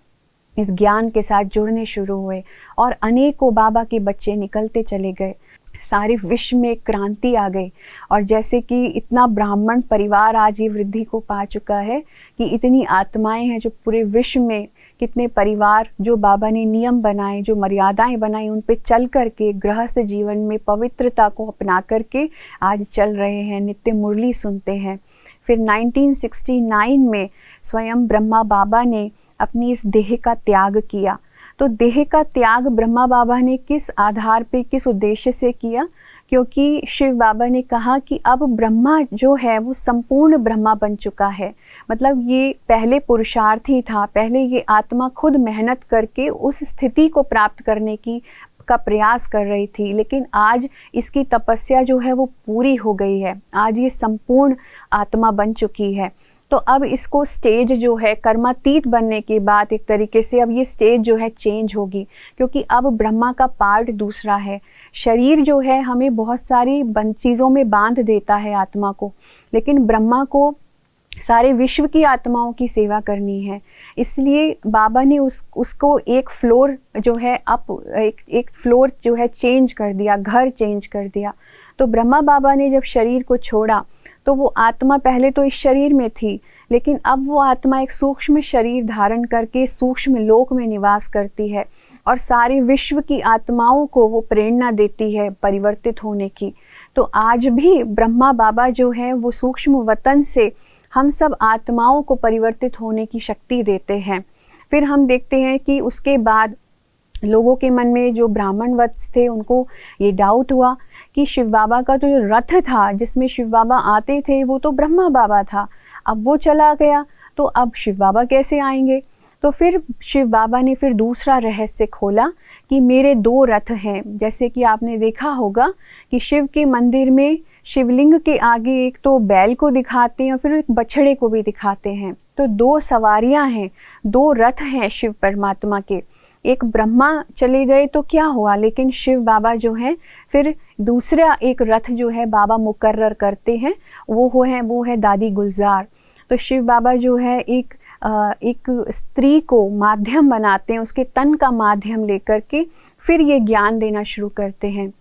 इस ज्ञान के साथ जुड़ने शुरू हुए और अनेकों बाबा के बच्चे निकलते चले गए। सारे विश्व में एक क्रांति आ गई। और जैसे कि इतना ब्राह्मण परिवार आज ये वृद्धि को पा चुका है कि इतनी आत्माएं हैं जो पूरे विश्व में, कितने परिवार जो बाबा ने नियम बनाए, जो मर्यादाएं बनाई, उन पे चल करके गृहस्थ जीवन में पवित्रता को अपना करके आज चल रहे हैं, नित्य मुरली सुनते हैं। फिर 1969 में स्वयं ब्रह्मा बाबा ने अपनी इस देह का त्याग किया। तो देह का त्याग ब्रह्मा बाबा ने किस आधार पे, किस उद्देश्य से किया? क्योंकि शिव बाबा ने कहा कि अब ब्रह्मा जो है वो संपूर्ण ब्रह्मा बन चुका है। मतलब ये पहले पुरुषार्थी था, पहले ये आत्मा खुद मेहनत करके उस स्थिति को प्राप्त करने का प्रयास कर रही थी, लेकिन आज इसकी तपस्या जो है वो पूरी हो गई है। आज ये संपूर्ण आत्मा बन चुकी है। तो अब इसको स्टेज जो है कर्मातीत बनने के बाद एक तरीके से अब ये स्टेज जो है चेंज होगी, क्योंकि अब ब्रह्मा का पार्ट दूसरा है। शरीर जो है हमें बहुत सारी चीज़ों में बांध देता है आत्मा को, लेकिन ब्रह्मा को सारे विश्व की आत्माओं की सेवा करनी है। इसलिए बाबा ने उसको एक फ्लोर जो है एक फ्लोर जो है चेंज कर दिया, घर चेंज कर दिया। तो ब्रह्मा बाबा ने जब शरीर को छोड़ा तो वो आत्मा पहले तो इस शरीर में थी, लेकिन अब वो आत्मा एक सूक्ष्म शरीर धारण करके सूक्ष्म लोक में निवास करती है और सारे विश्व की आत्माओं को वो प्रेरणा देती है परिवर्तित होने की। तो आज भी ब्रह्मा बाबा जो है वो सूक्ष्म वतन से हम सब आत्माओं को परिवर्तित होने की शक्ति देते हैं। फिर हम देखते हैं कि उसके बाद लोगों के मन में, जो ब्राह्मण वत्स थे, उनको ये डाउट हुआ कि शिव बाबा का तो जो रथ था जिसमें शिव बाबा आते थे वो तो ब्रह्मा बाबा था, अब वो चला गया तो अब शिव बाबा कैसे आएंगे? तो फिर शिव बाबा ने फिर दूसरा रहस्य खोला कि मेरे दो रथ हैं। जैसे कि आपने देखा होगा कि शिव के मंदिर में शिवलिंग के आगे एक तो बैल को दिखाते हैं और फिर एक बछड़े को भी दिखाते हैं। तो दो सवारियां हैं, दो रथ हैं शिव परमात्मा के। एक ब्रह्मा चले गए तो क्या हुआ, लेकिन शिव बाबा जो हैं फिर दूसरा एक रथ जो है बाबा मुकर्रर करते हैं, वो है दादी गुलजार। तो शिव बाबा जो है एक स्त्री को माध्यम बनाते हैं, उसके तन का माध्यम लेकर के फिर ये ज्ञान देना शुरू करते हैं।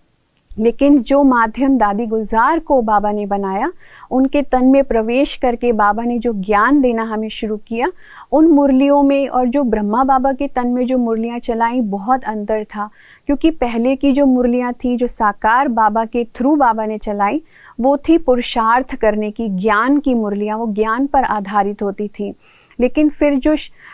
लेकिन जो माध्यम दादी गुलजार को बाबा ने बनाया, उनके तन में प्रवेश करके बाबा ने जो ज्ञान देना हमें शुरू किया, उन मुरलियों में और जो ब्रह्मा बाबा के तन में जो मुरलियाँ चलाई, बहुत अंतर था। क्योंकि पहले की जो मुरलियाँ थी, जो साकार बाबा के थ्रू बाबा ने चलाई, वो थी पुरुषार्थ करने की, ज्ञान की मुरलियाँ, वो ज्ञान पर आधारित होती थी। लेकिन फिर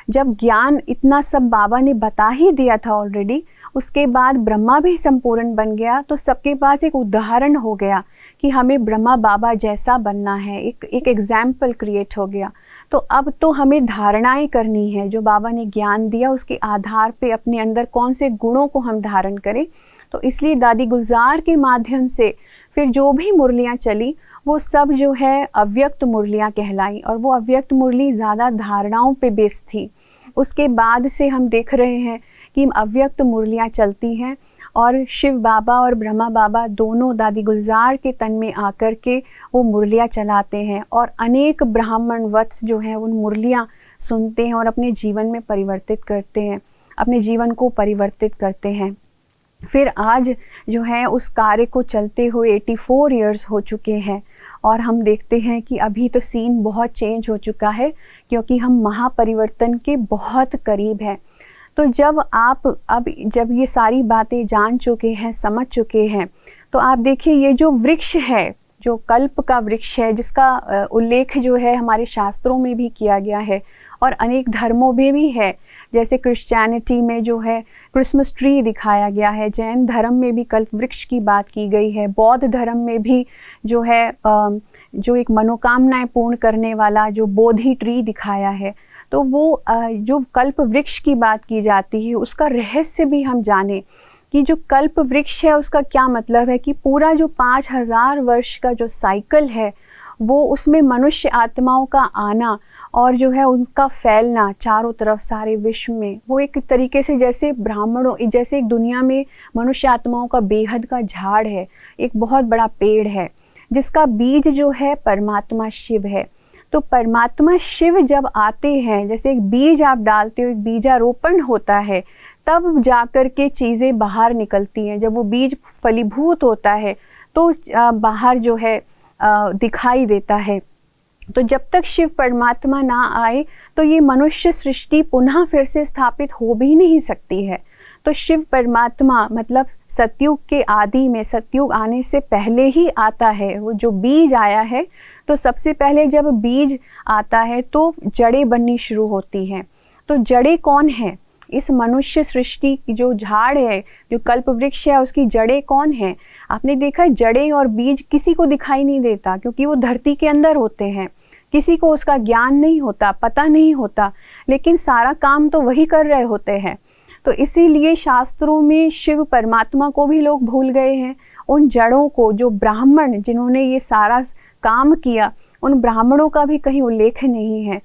जब ज्ञान इतना सब बाबा ने बता ही दिया था ऑलरेडी, उसके बाद ब्रह्मा भी संपूर्ण बन गया, तो सबके पास एक उदाहरण हो गया कि हमें ब्रह्मा बाबा जैसा बनना है, एक एग्जाम्पल क्रिएट हो गया। तो अब तो हमें धारणाएं करनी है, जो बाबा ने ज्ञान दिया उसके आधार पे अपने अंदर कौन से गुणों को हम धारण करें। तो इसलिए दादी गुलजार के माध्यम से फिर जो भी मुरलियाँ चली, वो सब जो है अव्यक्त मुरलियाँ कहलाई, और वो अव्यक्त मुरली ज़्यादा धारणाओं पे बेस थी। उसके बाद से हम देख रहे हैं कि अव्यक्त मुरलियाँ चलती हैं और शिव बाबा और ब्रह्मा बाबा दोनों दादी गुलजार के तन में आकर के वो मुरलियाँ चलाते हैं, और अनेक ब्राह्मण वत्स जो हैं उन मुरलियाँ सुनते हैं और अपने जीवन में परिवर्तित करते हैं, अपने जीवन को परिवर्तित करते हैं। फिर आज जो है उस कार्य को चलते हुए 84 इयर्स हो चुके हैं और हम देखते हैं कि अभी तो सीन बहुत चेंज हो चुका है, क्योंकि हम महापरिवर्तन के बहुत करीब हैं। तो जब ये सारी बातें जान चुके हैं, समझ चुके हैं, तो आप देखिए ये जो वृक्ष है, जो कल्प का वृक्ष है, जिसका उल्लेख जो है हमारे शास्त्रों में भी किया गया है और अनेक धर्मों में भी है। जैसे क्रिश्चियनिटी में जो है क्रिसमस ट्री दिखाया गया है, जैन धर्म में भी कल्प वृक्ष की बात की गई है, बौद्ध धर्म में भी जो है जो एक मनोकामनाएं पूर्ण करने वाला जो बोधि ट्री दिखाया है। तो वो जो कल्प वृक्ष की बात की जाती है उसका रहस्य भी हम जाने कि जो कल्प वृक्ष है उसका क्या मतलब है, कि पूरा जो 5000 वर्ष का जो साइकिल है वो उसमें मनुष्य आत्माओं का आना और जो है उनका फैलना चारों तरफ सारे विश्व में, वो एक तरीके से जैसे ब्राह्मणों, जैसे एक दुनिया में मनुष्य आत्माओं का बेहद का झाड़ है, एक बहुत बड़ा पेड़ है जिसका बीज जो है परमात्मा शिव है। तो परमात्मा शिव जब आते हैं, जैसे एक बीज आप डालते हो, एक बीजारोपण होता है, तब जाकर के चीज़ें बाहर निकलती हैं। जब वो बीज फलीभूत होता है तो बाहर जो है दिखाई देता है। तो जब तक शिव परमात्मा ना आए तो ये मनुष्य सृष्टि पुनः फिर से स्थापित हो भी नहीं सकती है। तो शिव परमात्मा मतलब सतयुग के आदि में, सतयुग आने से पहले ही आता है। वो जो बीज आया है, तो सबसे पहले जब बीज आता है तो जड़ें बननी शुरू होती हैं। तो जड़ें कौन है? इस मनुष्य सृष्टि की जो झाड़ है, जो कल्प वृक्ष है, उसकी जड़ें कौन है? आपने देखा जड़ें और बीज किसी को दिखाई नहीं देता, क्योंकि वो धरती के अंदर होते हैं। किसी को उसका ज्ञान नहीं होता, पता नहीं होता, लेकिन सारा काम तो वही कर रहे होते हैं। तो इसीलिए शास्त्रों में शिव परमात्मा को भी लोग भूल गए हैं। उन जड़ों को, जो ब्राह्मण जिन्होंने ये सारा काम किया, उन ब्राह्मणों का भी कहीं उल्लेख नहीं है।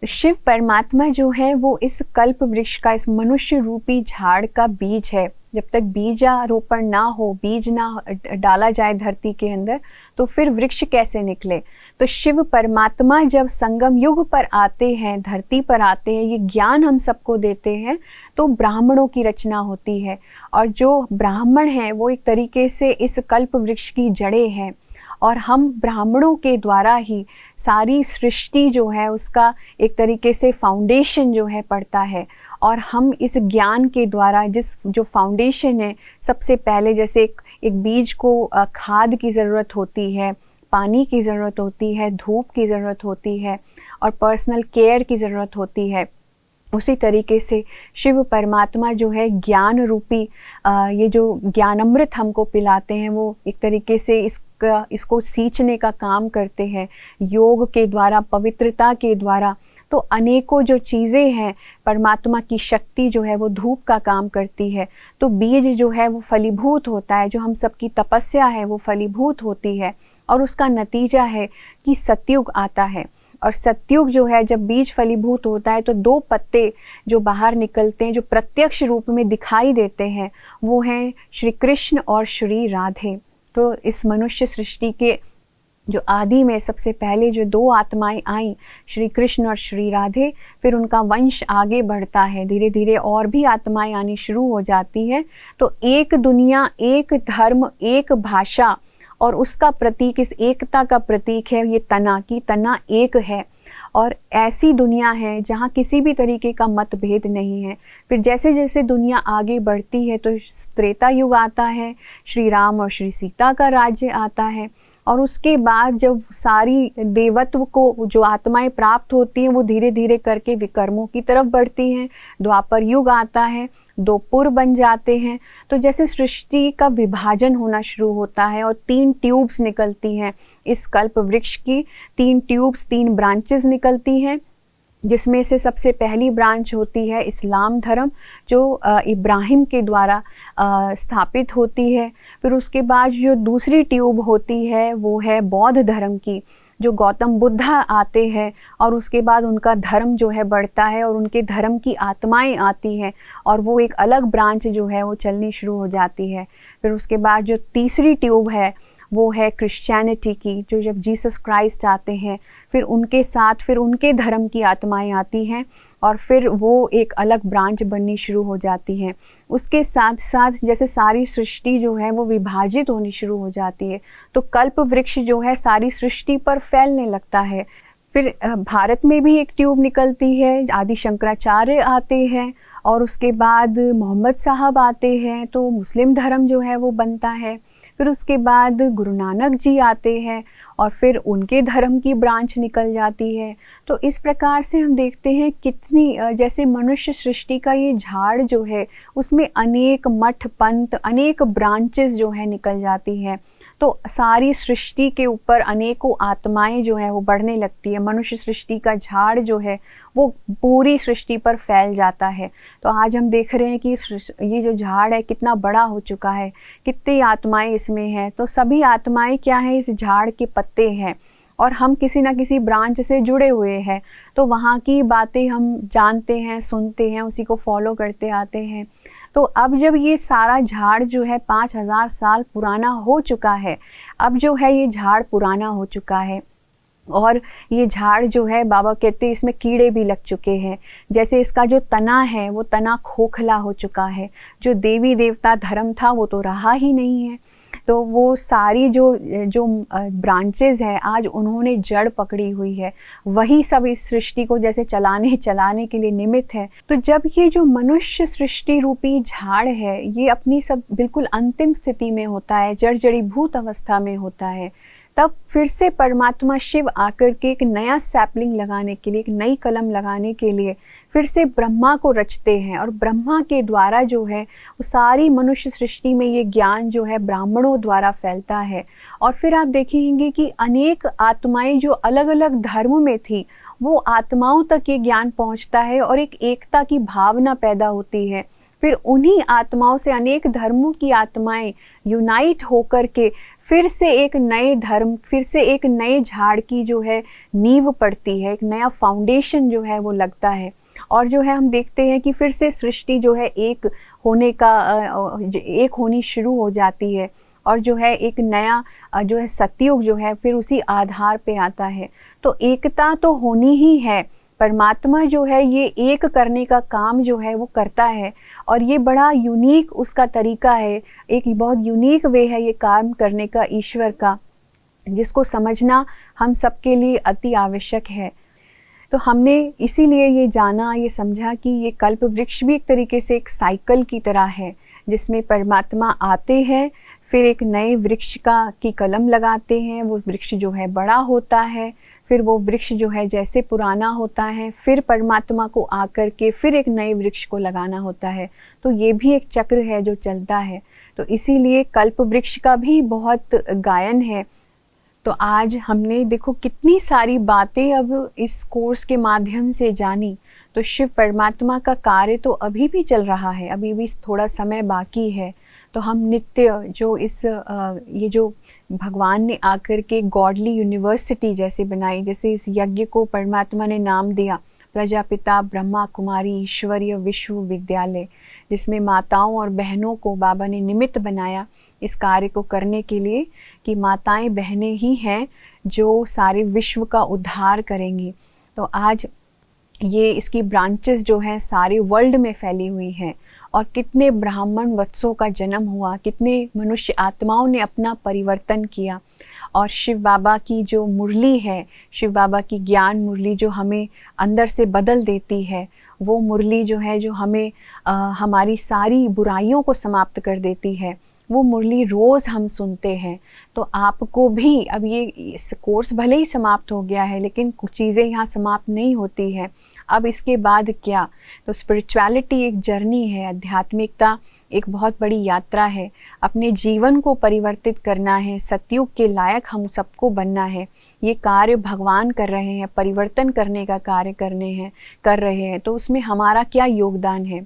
शिव परमात्मा जो है वो इस कल्प वृक्ष का, इस मनुष्य रूपी झाड़ का बीज है। जब तक बीजारोपण ना हो, बीज ना डाला जाए धरती के अंदर, तो फिर वृक्ष कैसे निकले? तो शिव परमात्मा जब संगम युग पर आते हैं, धरती पर आते हैं, ये ज्ञान हम सबको देते हैं, तो ब्राह्मणों की रचना होती है। और जो ब्राह्मण हैं वो एक तरीके से इस कल्प वृक्ष की जड़ें हैं, और हम ब्राह्मणों के द्वारा ही सारी सृष्टि जो है उसका एक तरीके से फाउंडेशन जो है पड़ता है। और हम इस ज्ञान के द्वारा जो फाउंडेशन है, सबसे पहले जैसे एक बीज को खाद की ज़रूरत होती है, पानी की ज़रूरत होती है, धूप की ज़रूरत होती है और पर्सनल केयर की ज़रूरत होती है, उसी तरीके से शिव परमात्मा जो है ज्ञान रूपी ये जो ज्ञानामृत हमको पिलाते हैं, वो एक तरीके से इसको सींचने का काम करते हैं योग के द्वारा, पवित्रता के द्वारा। तो अनेकों जो चीज़ें हैं, परमात्मा की शक्ति जो है वो धूप का काम करती है। तो बीज जो है वो फलीभूत होता है, जो हम सबकी तपस्या है वो फलीभूत होती है, और उसका नतीजा है कि सतयुग आता है। और सतयुग जो है, जब बीज फलीभूत होता है तो 2 पत्ते जो बाहर निकलते हैं, जो प्रत्यक्ष रूप में दिखाई देते हैं, वो हैं श्री कृष्ण और श्री राधे। तो इस मनुष्य सृष्टि के जो आदि में सबसे पहले जो 2 आत्माएं आईं, श्री कृष्ण और श्री राधे, फिर उनका वंश आगे बढ़ता है, धीरे धीरे और भी आत्माएं आनी शुरू हो जाती हैं। तो एक दुनिया, एक धर्म, एक भाषा, और उसका प्रतीक, इस एकता का प्रतीक है ये तना, की तना एक है। और ऐसी दुनिया है जहाँ किसी भी तरीके का मतभेद नहीं है। फिर जैसे जैसे दुनिया आगे बढ़ती है तो त्रेता युग आता है, श्री राम और श्री सीता का राज्य आता है, और उसके बाद जब सारी देवत्व को जो आत्माएं प्राप्त होती हैं वो धीरे धीरे करके विकर्मों की तरफ बढ़ती हैं। द्वापर युग आता है, 2 पुर बन जाते हैं। तो जैसे सृष्टि का विभाजन होना शुरू होता है और 3 ट्यूब्स निकलती हैं इस कल्प वृक्ष की, 3 ट्यूब्स, 3 ब्रांचेस निकलती हैं, जिसमें से सबसे पहली ब्रांच होती है इस्लाम धर्म, जो इब्राहिम के द्वारा स्थापित होती है। फिर उसके बाद जो दूसरी ट्यूब होती है वो है बौद्ध धर्म की, जो गौतम बुद्ध आते हैं, और उसके बाद उनका धर्म जो है बढ़ता है और उनके धर्म की आत्माएं आती हैं, और वो एक अलग ब्रांच जो है वो चलनी शुरू हो जाती है। फिर उसके बाद जो तीसरी ट्यूब है वो है क्रिश्चियनिटी की, जो जब जीसस क्राइस्ट आते हैं फिर उनके साथ फिर उनके धर्म की आत्माएं आती हैं और फिर वो एक अलग ब्रांच बननी शुरू हो जाती हैं। उसके साथ साथ जैसे सारी सृष्टि जो है वो विभाजित होनी शुरू हो जाती है, तो कल्प वृक्ष जो है सारी सृष्टि पर फैलने लगता है। फिर भारत में भी एक ट्यूब निकलती है, आदि शंकराचार्य आते हैं और उसके बाद मोहम्मद साहब आते हैं, तो मुस्लिम धर्म जो है वो बनता है। फिर उसके बाद गुरु नानक जी आते हैं और फिर उनके धर्म की ब्रांच निकल जाती है। तो इस प्रकार से हम देखते हैं कितनी जैसे मनुष्य सृष्टि का ये झाड़ जो है उसमें अनेक मठ पंथ, अनेक ब्रांचेस जो है निकल जाती हैं। तो सारी सृष्टि के ऊपर अनेकों आत्माएं जो है वो बढ़ने लगती है। मनुष्य सृष्टि का झाड़ जो है वो पूरी सृष्टि पर फैल जाता है। तो आज हम देख रहे हैं कि ये जो झाड़ है कितना बड़ा हो चुका है, कितनी आत्माएं इसमें हैं। तो सभी आत्माएं क्या हैं, इस झाड़ के पत्ते हैं और हम किसी ना किसी ब्रांच से जुड़े हुए हैं। तो वहाँ की बातें हम जानते हैं, सुनते हैं, उसी को फॉलो करते आते हैं। तो अब जब ये सारा झाड़ जो है 5000 साल पुराना हो चुका है, अब जो है ये झाड़ पुराना हो चुका है और ये झाड़ जो है बाबा कहते हैं इसमें कीड़े भी लग चुके हैं। जैसे इसका जो तना है वो तना खोखला हो चुका है, जो देवी देवता धर्म था वो तो रहा ही नहीं है। तो वो सारी जो ब्रांचेस हैं आज उन्होंने जड़ पकड़ी हुई है, वही सब इस सृष्टि को जैसे चलाने के लिए निमित्त है। तो जब ये जो मनुष्य सृष्टि रूपी झाड़ है ये अपनी सब बिल्कुल अंतिम स्थिति में होता है, जड़ीभूत अवस्था में होता है, तब फिर से परमात्मा शिव आकर के एक नया सैपलिंग लगाने के लिए, एक नई कलम लगाने के लिए फिर से ब्रह्मा को रचते हैं और ब्रह्मा के द्वारा जो है वो सारी मनुष्य सृष्टि में ये ज्ञान जो है ब्राह्मणों द्वारा फैलता है। और फिर आप देखेंगे कि अनेक आत्माएं जो अलग अलग धर्मों में थी वो आत्माओं तक ये ज्ञान पहुंचता है और एक एकता की भावना पैदा होती है। फिर उन्हीं आत्माओं से अनेक धर्मों की आत्माएं यूनाइट होकर के फिर से एक नए धर्म, फिर से एक नए झाड़ की जो है नींव पड़ती है, एक नया फाउंडेशन जो है वो लगता है। और जो है हम देखते हैं कि फिर से सृष्टि जो है एक होनी शुरू हो जाती है और जो है एक नया जो है सतयुग जो है फिर उसी आधार पे आता है। तो एकता तो होनी ही है, परमात्मा जो है ये एक करने का काम जो है वो करता है और ये बड़ा यूनिक उसका तरीका है, एक बहुत यूनिक वे है ये काम करने का ईश्वर का, जिसको समझना हम सबके लिए अति आवश्यक है। तो हमने इसीलिए ये जाना, ये समझा कि ये कल्प वृक्ष भी एक तरीके से एक साइकिल की तरह है, जिसमें परमात्मा आते हैं, फिर एक नए वृक्ष की कलम लगाते हैं, वो वृक्ष जो है बड़ा होता है, फिर वो वृक्ष जो है जैसे पुराना होता है, फिर परमात्मा को आकर के फिर एक नए वृक्ष को लगाना होता है। तो ये भी एक चक्र है जो चलता है। तो इसीलिए कल्प वृक्ष का भी बहुत गायन है। तो आज हमने देखो कितनी सारी बातें अब इस कोर्स के माध्यम से जानी। तो शिव परमात्मा का कार्य तो अभी भी चल रहा है, अभी भी थोड़ा समय बाकी है। तो हम नित्य जो ये जो भगवान ने आकर के गॉडली यूनिवर्सिटी जैसे बनाई, जैसे इस यज्ञ को परमात्मा ने नाम दिया प्रजापिता ब्रह्मा कुमारी ईश्वरीय विश्वविद्यालय, जिसमें माताओं और बहनों को बाबा ने निमित्त बनाया इस कार्य को करने के लिए, कि माताएं बहनें ही हैं जो सारे विश्व का उद्धार करेंगी। तो आज ये इसकी ब्रांचेस जो हैं सारे वर्ल्ड में फैली हुई हैं और कितने ब्राह्मण वत्सों का जन्म हुआ, कितने मनुष्य आत्माओं ने अपना परिवर्तन किया। और शिव बाबा की जो मुरली है, शिव बाबा की ज्ञान मुरली जो हमें अंदर से बदल देती है, वो मुरली जो है जो हमें हमारी सारी बुराइयों को समाप्त कर देती है, वो मुरली रोज़ हम सुनते हैं। तो आपको भी अब ये इस कोर्स भले ही समाप्त हो गया है, लेकिन कुछ चीज़ें यहाँ समाप्त नहीं होती है। अब इसके बाद क्या? तो स्पिरिचुअलिटी एक जर्नी है, आध्यात्मिकता एक बहुत बड़ी यात्रा है। अपने जीवन को परिवर्तित करना है, सतयुग के लायक हम सबको बनना है। ये कार्य भगवान कर रहे हैं, परिवर्तन करने का कार्य कर रहे हैं। तो उसमें हमारा क्या योगदान है?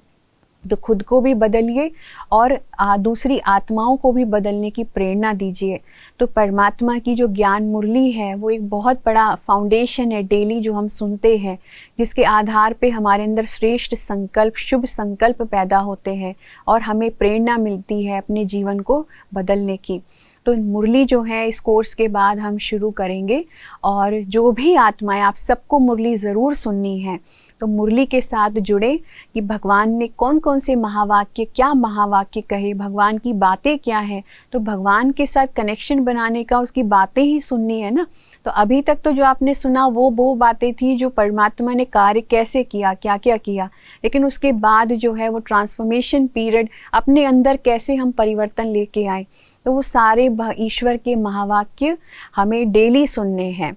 तो खुद को भी बदलिए और दूसरी आत्माओं को भी बदलने की प्रेरणा दीजिए। तो परमात्मा की जो ज्ञान मुरली है वो एक बहुत बड़ा फाउंडेशन है डेली जो हम सुनते हैं, जिसके आधार पे हमारे अंदर श्रेष्ठ संकल्प, शुभ संकल्प पैदा होते हैं और हमें प्रेरणा मिलती है अपने जीवन को बदलने की। तो मुरली जो है इस कोर्स के बाद हम शुरू करेंगे, और जो भी आत्माएं, आप सबको मुरली ज़रूर सुननी है। तो मुरली के साथ जुड़े कि भगवान ने कौन कौन से महावाक्य, क्या महावाक्य कहे, भगवान की बातें क्या हैं। तो भगवान के साथ कनेक्शन बनाने का उसकी बातें ही सुननी है ना। तो अभी तक तो जो आपने सुना वो बातें थी जो परमात्मा ने कार्य कैसे किया, क्या क्या किया, लेकिन उसके बाद जो है वो ट्रांसफॉर्मेशन पीरियड, अपने अंदर कैसे हम परिवर्तन लेके आए, तो वो सारे ईश्वर के महावाक्य हमें डेली सुनने हैं।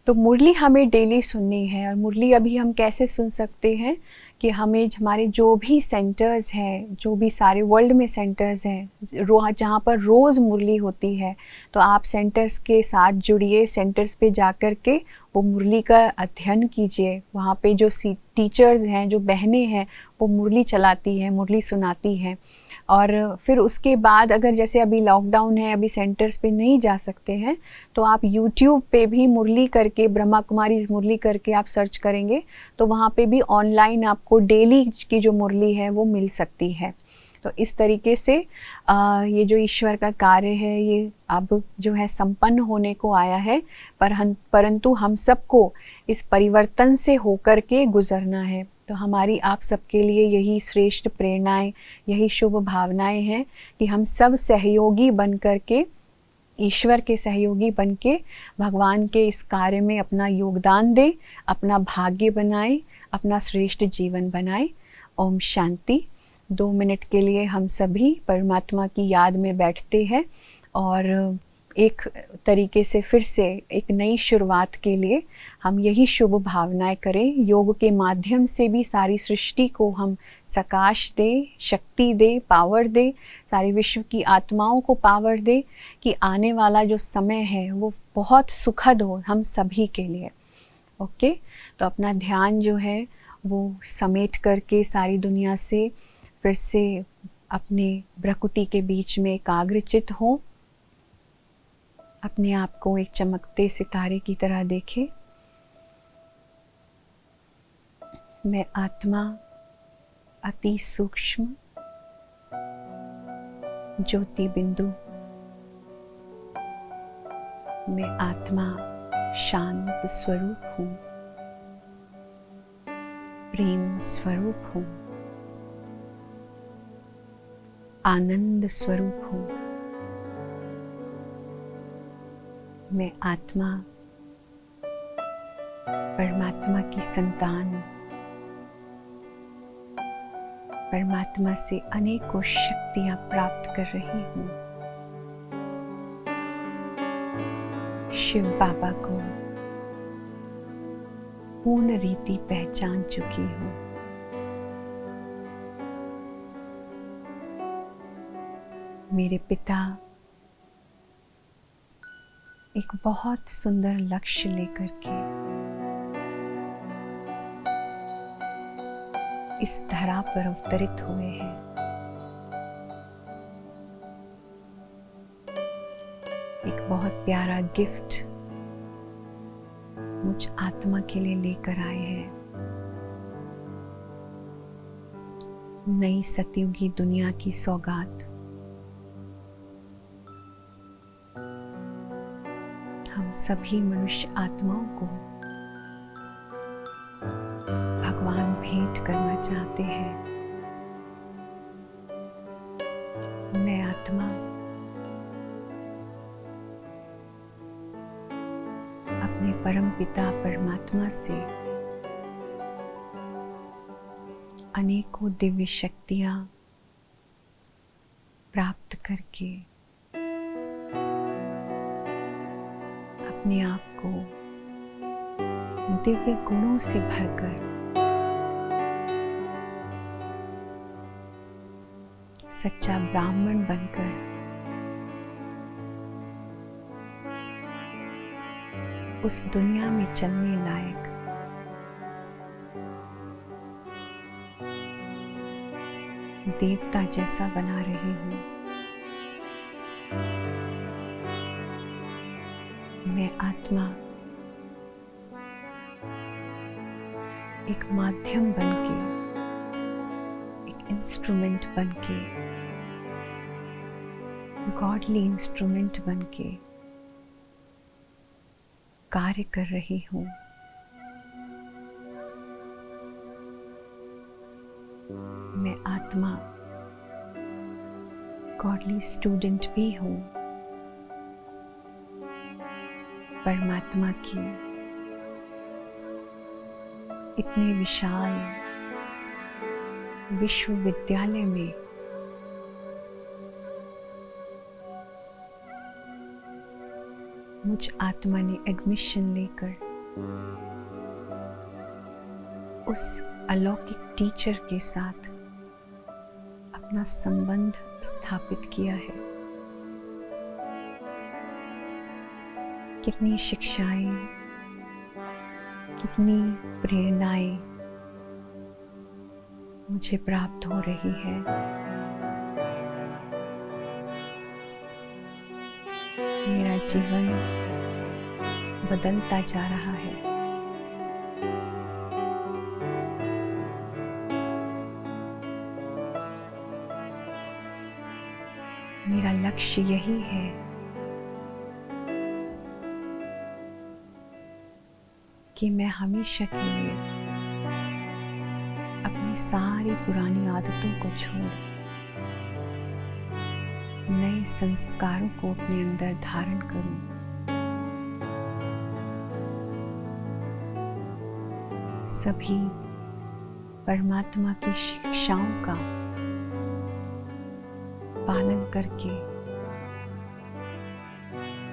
तो मुरली हमें डेली सुननी है। और मुरली अभी हम कैसे सुन सकते हैं कि हमें हमारे जो भी सेंटर्स हैं, जो भी सारे वर्ल्ड में सेंटर्स हैं जहाँ पर रोज़ मुरली होती है, तो आप सेंटर्स के साथ जुड़िए, सेंटर्स पे जाकर के वो मुरली का अध्ययन कीजिए। वहाँ पे जो टीचर्स हैं, जो बहनें हैं, वो मुरली चलाती हैं, मुरली सुनाती हैं। और फिर उसके बाद अगर जैसे अभी लॉकडाउन है, अभी सेंटर्स पे नहीं जा सकते हैं, तो आप यूट्यूब पे भी मुरली करके, ब्रह्मा कुमारी मुरली करके आप सर्च करेंगे तो वहाँ पे भी ऑनलाइन आपको डेली की जो मुरली है वो मिल सकती है। तो इस तरीके से ये जो ईश्वर का कार्य है ये अब जो है संपन्न होने को आया है, परंतु हम सबको इस परिवर्तन से होकर के गुजरना है। तो हमारी आप सबके लिए यही श्रेष्ठ प्रेरणाएं, यही शुभ भावनाएं हैं कि हम सब सहयोगी बन कर के, ईश्वर के सहयोगी बन के भगवान के इस कार्य में अपना योगदान दें, अपना भाग्य बनाएं, अपना श्रेष्ठ जीवन बनाएं। ओम शांति। 2 मिनट के लिए हम सभी परमात्मा की याद में बैठते हैं और एक तरीके से फिर से एक नई शुरुआत के लिए हम यही शुभ भावनाएं करें। योग के माध्यम से भी सारी सृष्टि को हम सकाश दें, शक्ति दें, पावर दें, सारी विश्व की आत्माओं को पावर दें कि आने वाला जो समय है वो बहुत सुखद हो हम सभी के लिए। ओके, तो अपना ध्यान जो है वो समेट करके सारी दुनिया से फिर से अपने भ्रकुटी के बीच में एकाग्रचित हो। अपने आप को एक चमकते सितारे की तरह देखें। मैं आत्मा अति सूक्ष्म ज्योति बिंदु, मैं आत्मा शांत स्वरूप हूँ, प्रेम स्वरूप हूँ, आनंद स्वरूप हूँ। मैं आत्मा परमात्मा की संतान, परमात्मा से अनेकों शक्तियां प्राप्त कर रही हूँ। शिव बाबा को पूर्ण रीति पहचान चुकी हूँ। मेरे पिता एक बहुत सुंदर लक्ष्य लेकर के इस धरा पर अवतरित हुए हैं। एक बहुत प्यारा गिफ्ट मुझ आत्मा के लिए लेकर आए हैं। नई सतयुगी दुनिया की सौगात। हम सभी मनुष्य आत्माओं को भगवान भेंट करना चाहते हैं। मैं आत्मा अपने परम पिता परमात्मा से अनेकों दिव्य शक्तियां प्राप्त करके अपने आप को दिव्य गुणों से भरकर सच्चा ब्राह्मण बनकर उस दुनिया में चलने लायक देवता जैसा बना रही हूँ। मैं आत्मा एक माध्यम बनके, एक इंस्ट्रूमेंट बनके गॉडली इंस्ट्रूमेंट बन के कार्य कर रही हूँ। मैं आत्मा गॉडली स्टूडेंट भी हूँ। परमात्मा की इतने विशाल विश्वविद्यालय में मुझ आत्मा ने एडमिशन लेकर उस अलौकिक टीचर के साथ अपना संबंध स्थापित किया है। कितनी शिक्षाएं, कितनी प्रेरणाएं मुझे प्राप्त हो रही है। मेरा जीवन बदलता जा रहा है। मेरा लक्ष्य यही है कि मैं हमेशा के लिए अपनी सारी पुरानी आदतों को छोड़ नए संस्कारों को अपने अंदर धारण करूं। सभी परमात्मा की शिक्षाओं का पालन करके,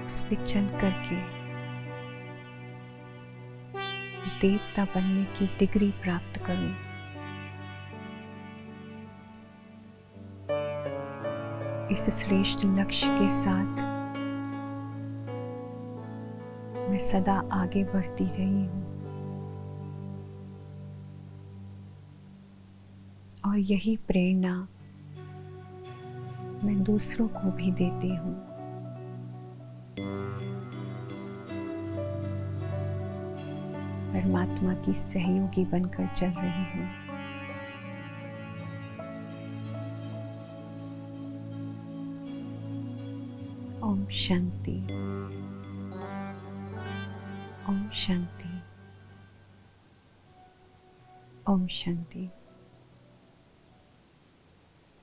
उस पे चल करके देवता बनने की डिग्री प्राप्त करूं। इस श्रेष्ठ लक्ष्य के साथ मैं सदा आगे बढ़ती रही हूं और यही प्रेरणा मैं दूसरों को भी देती हूँ। परमात्मा की सहयोगी बनकर चल रही हूँ। ओम शांति, ओम शांति, ओम शांति।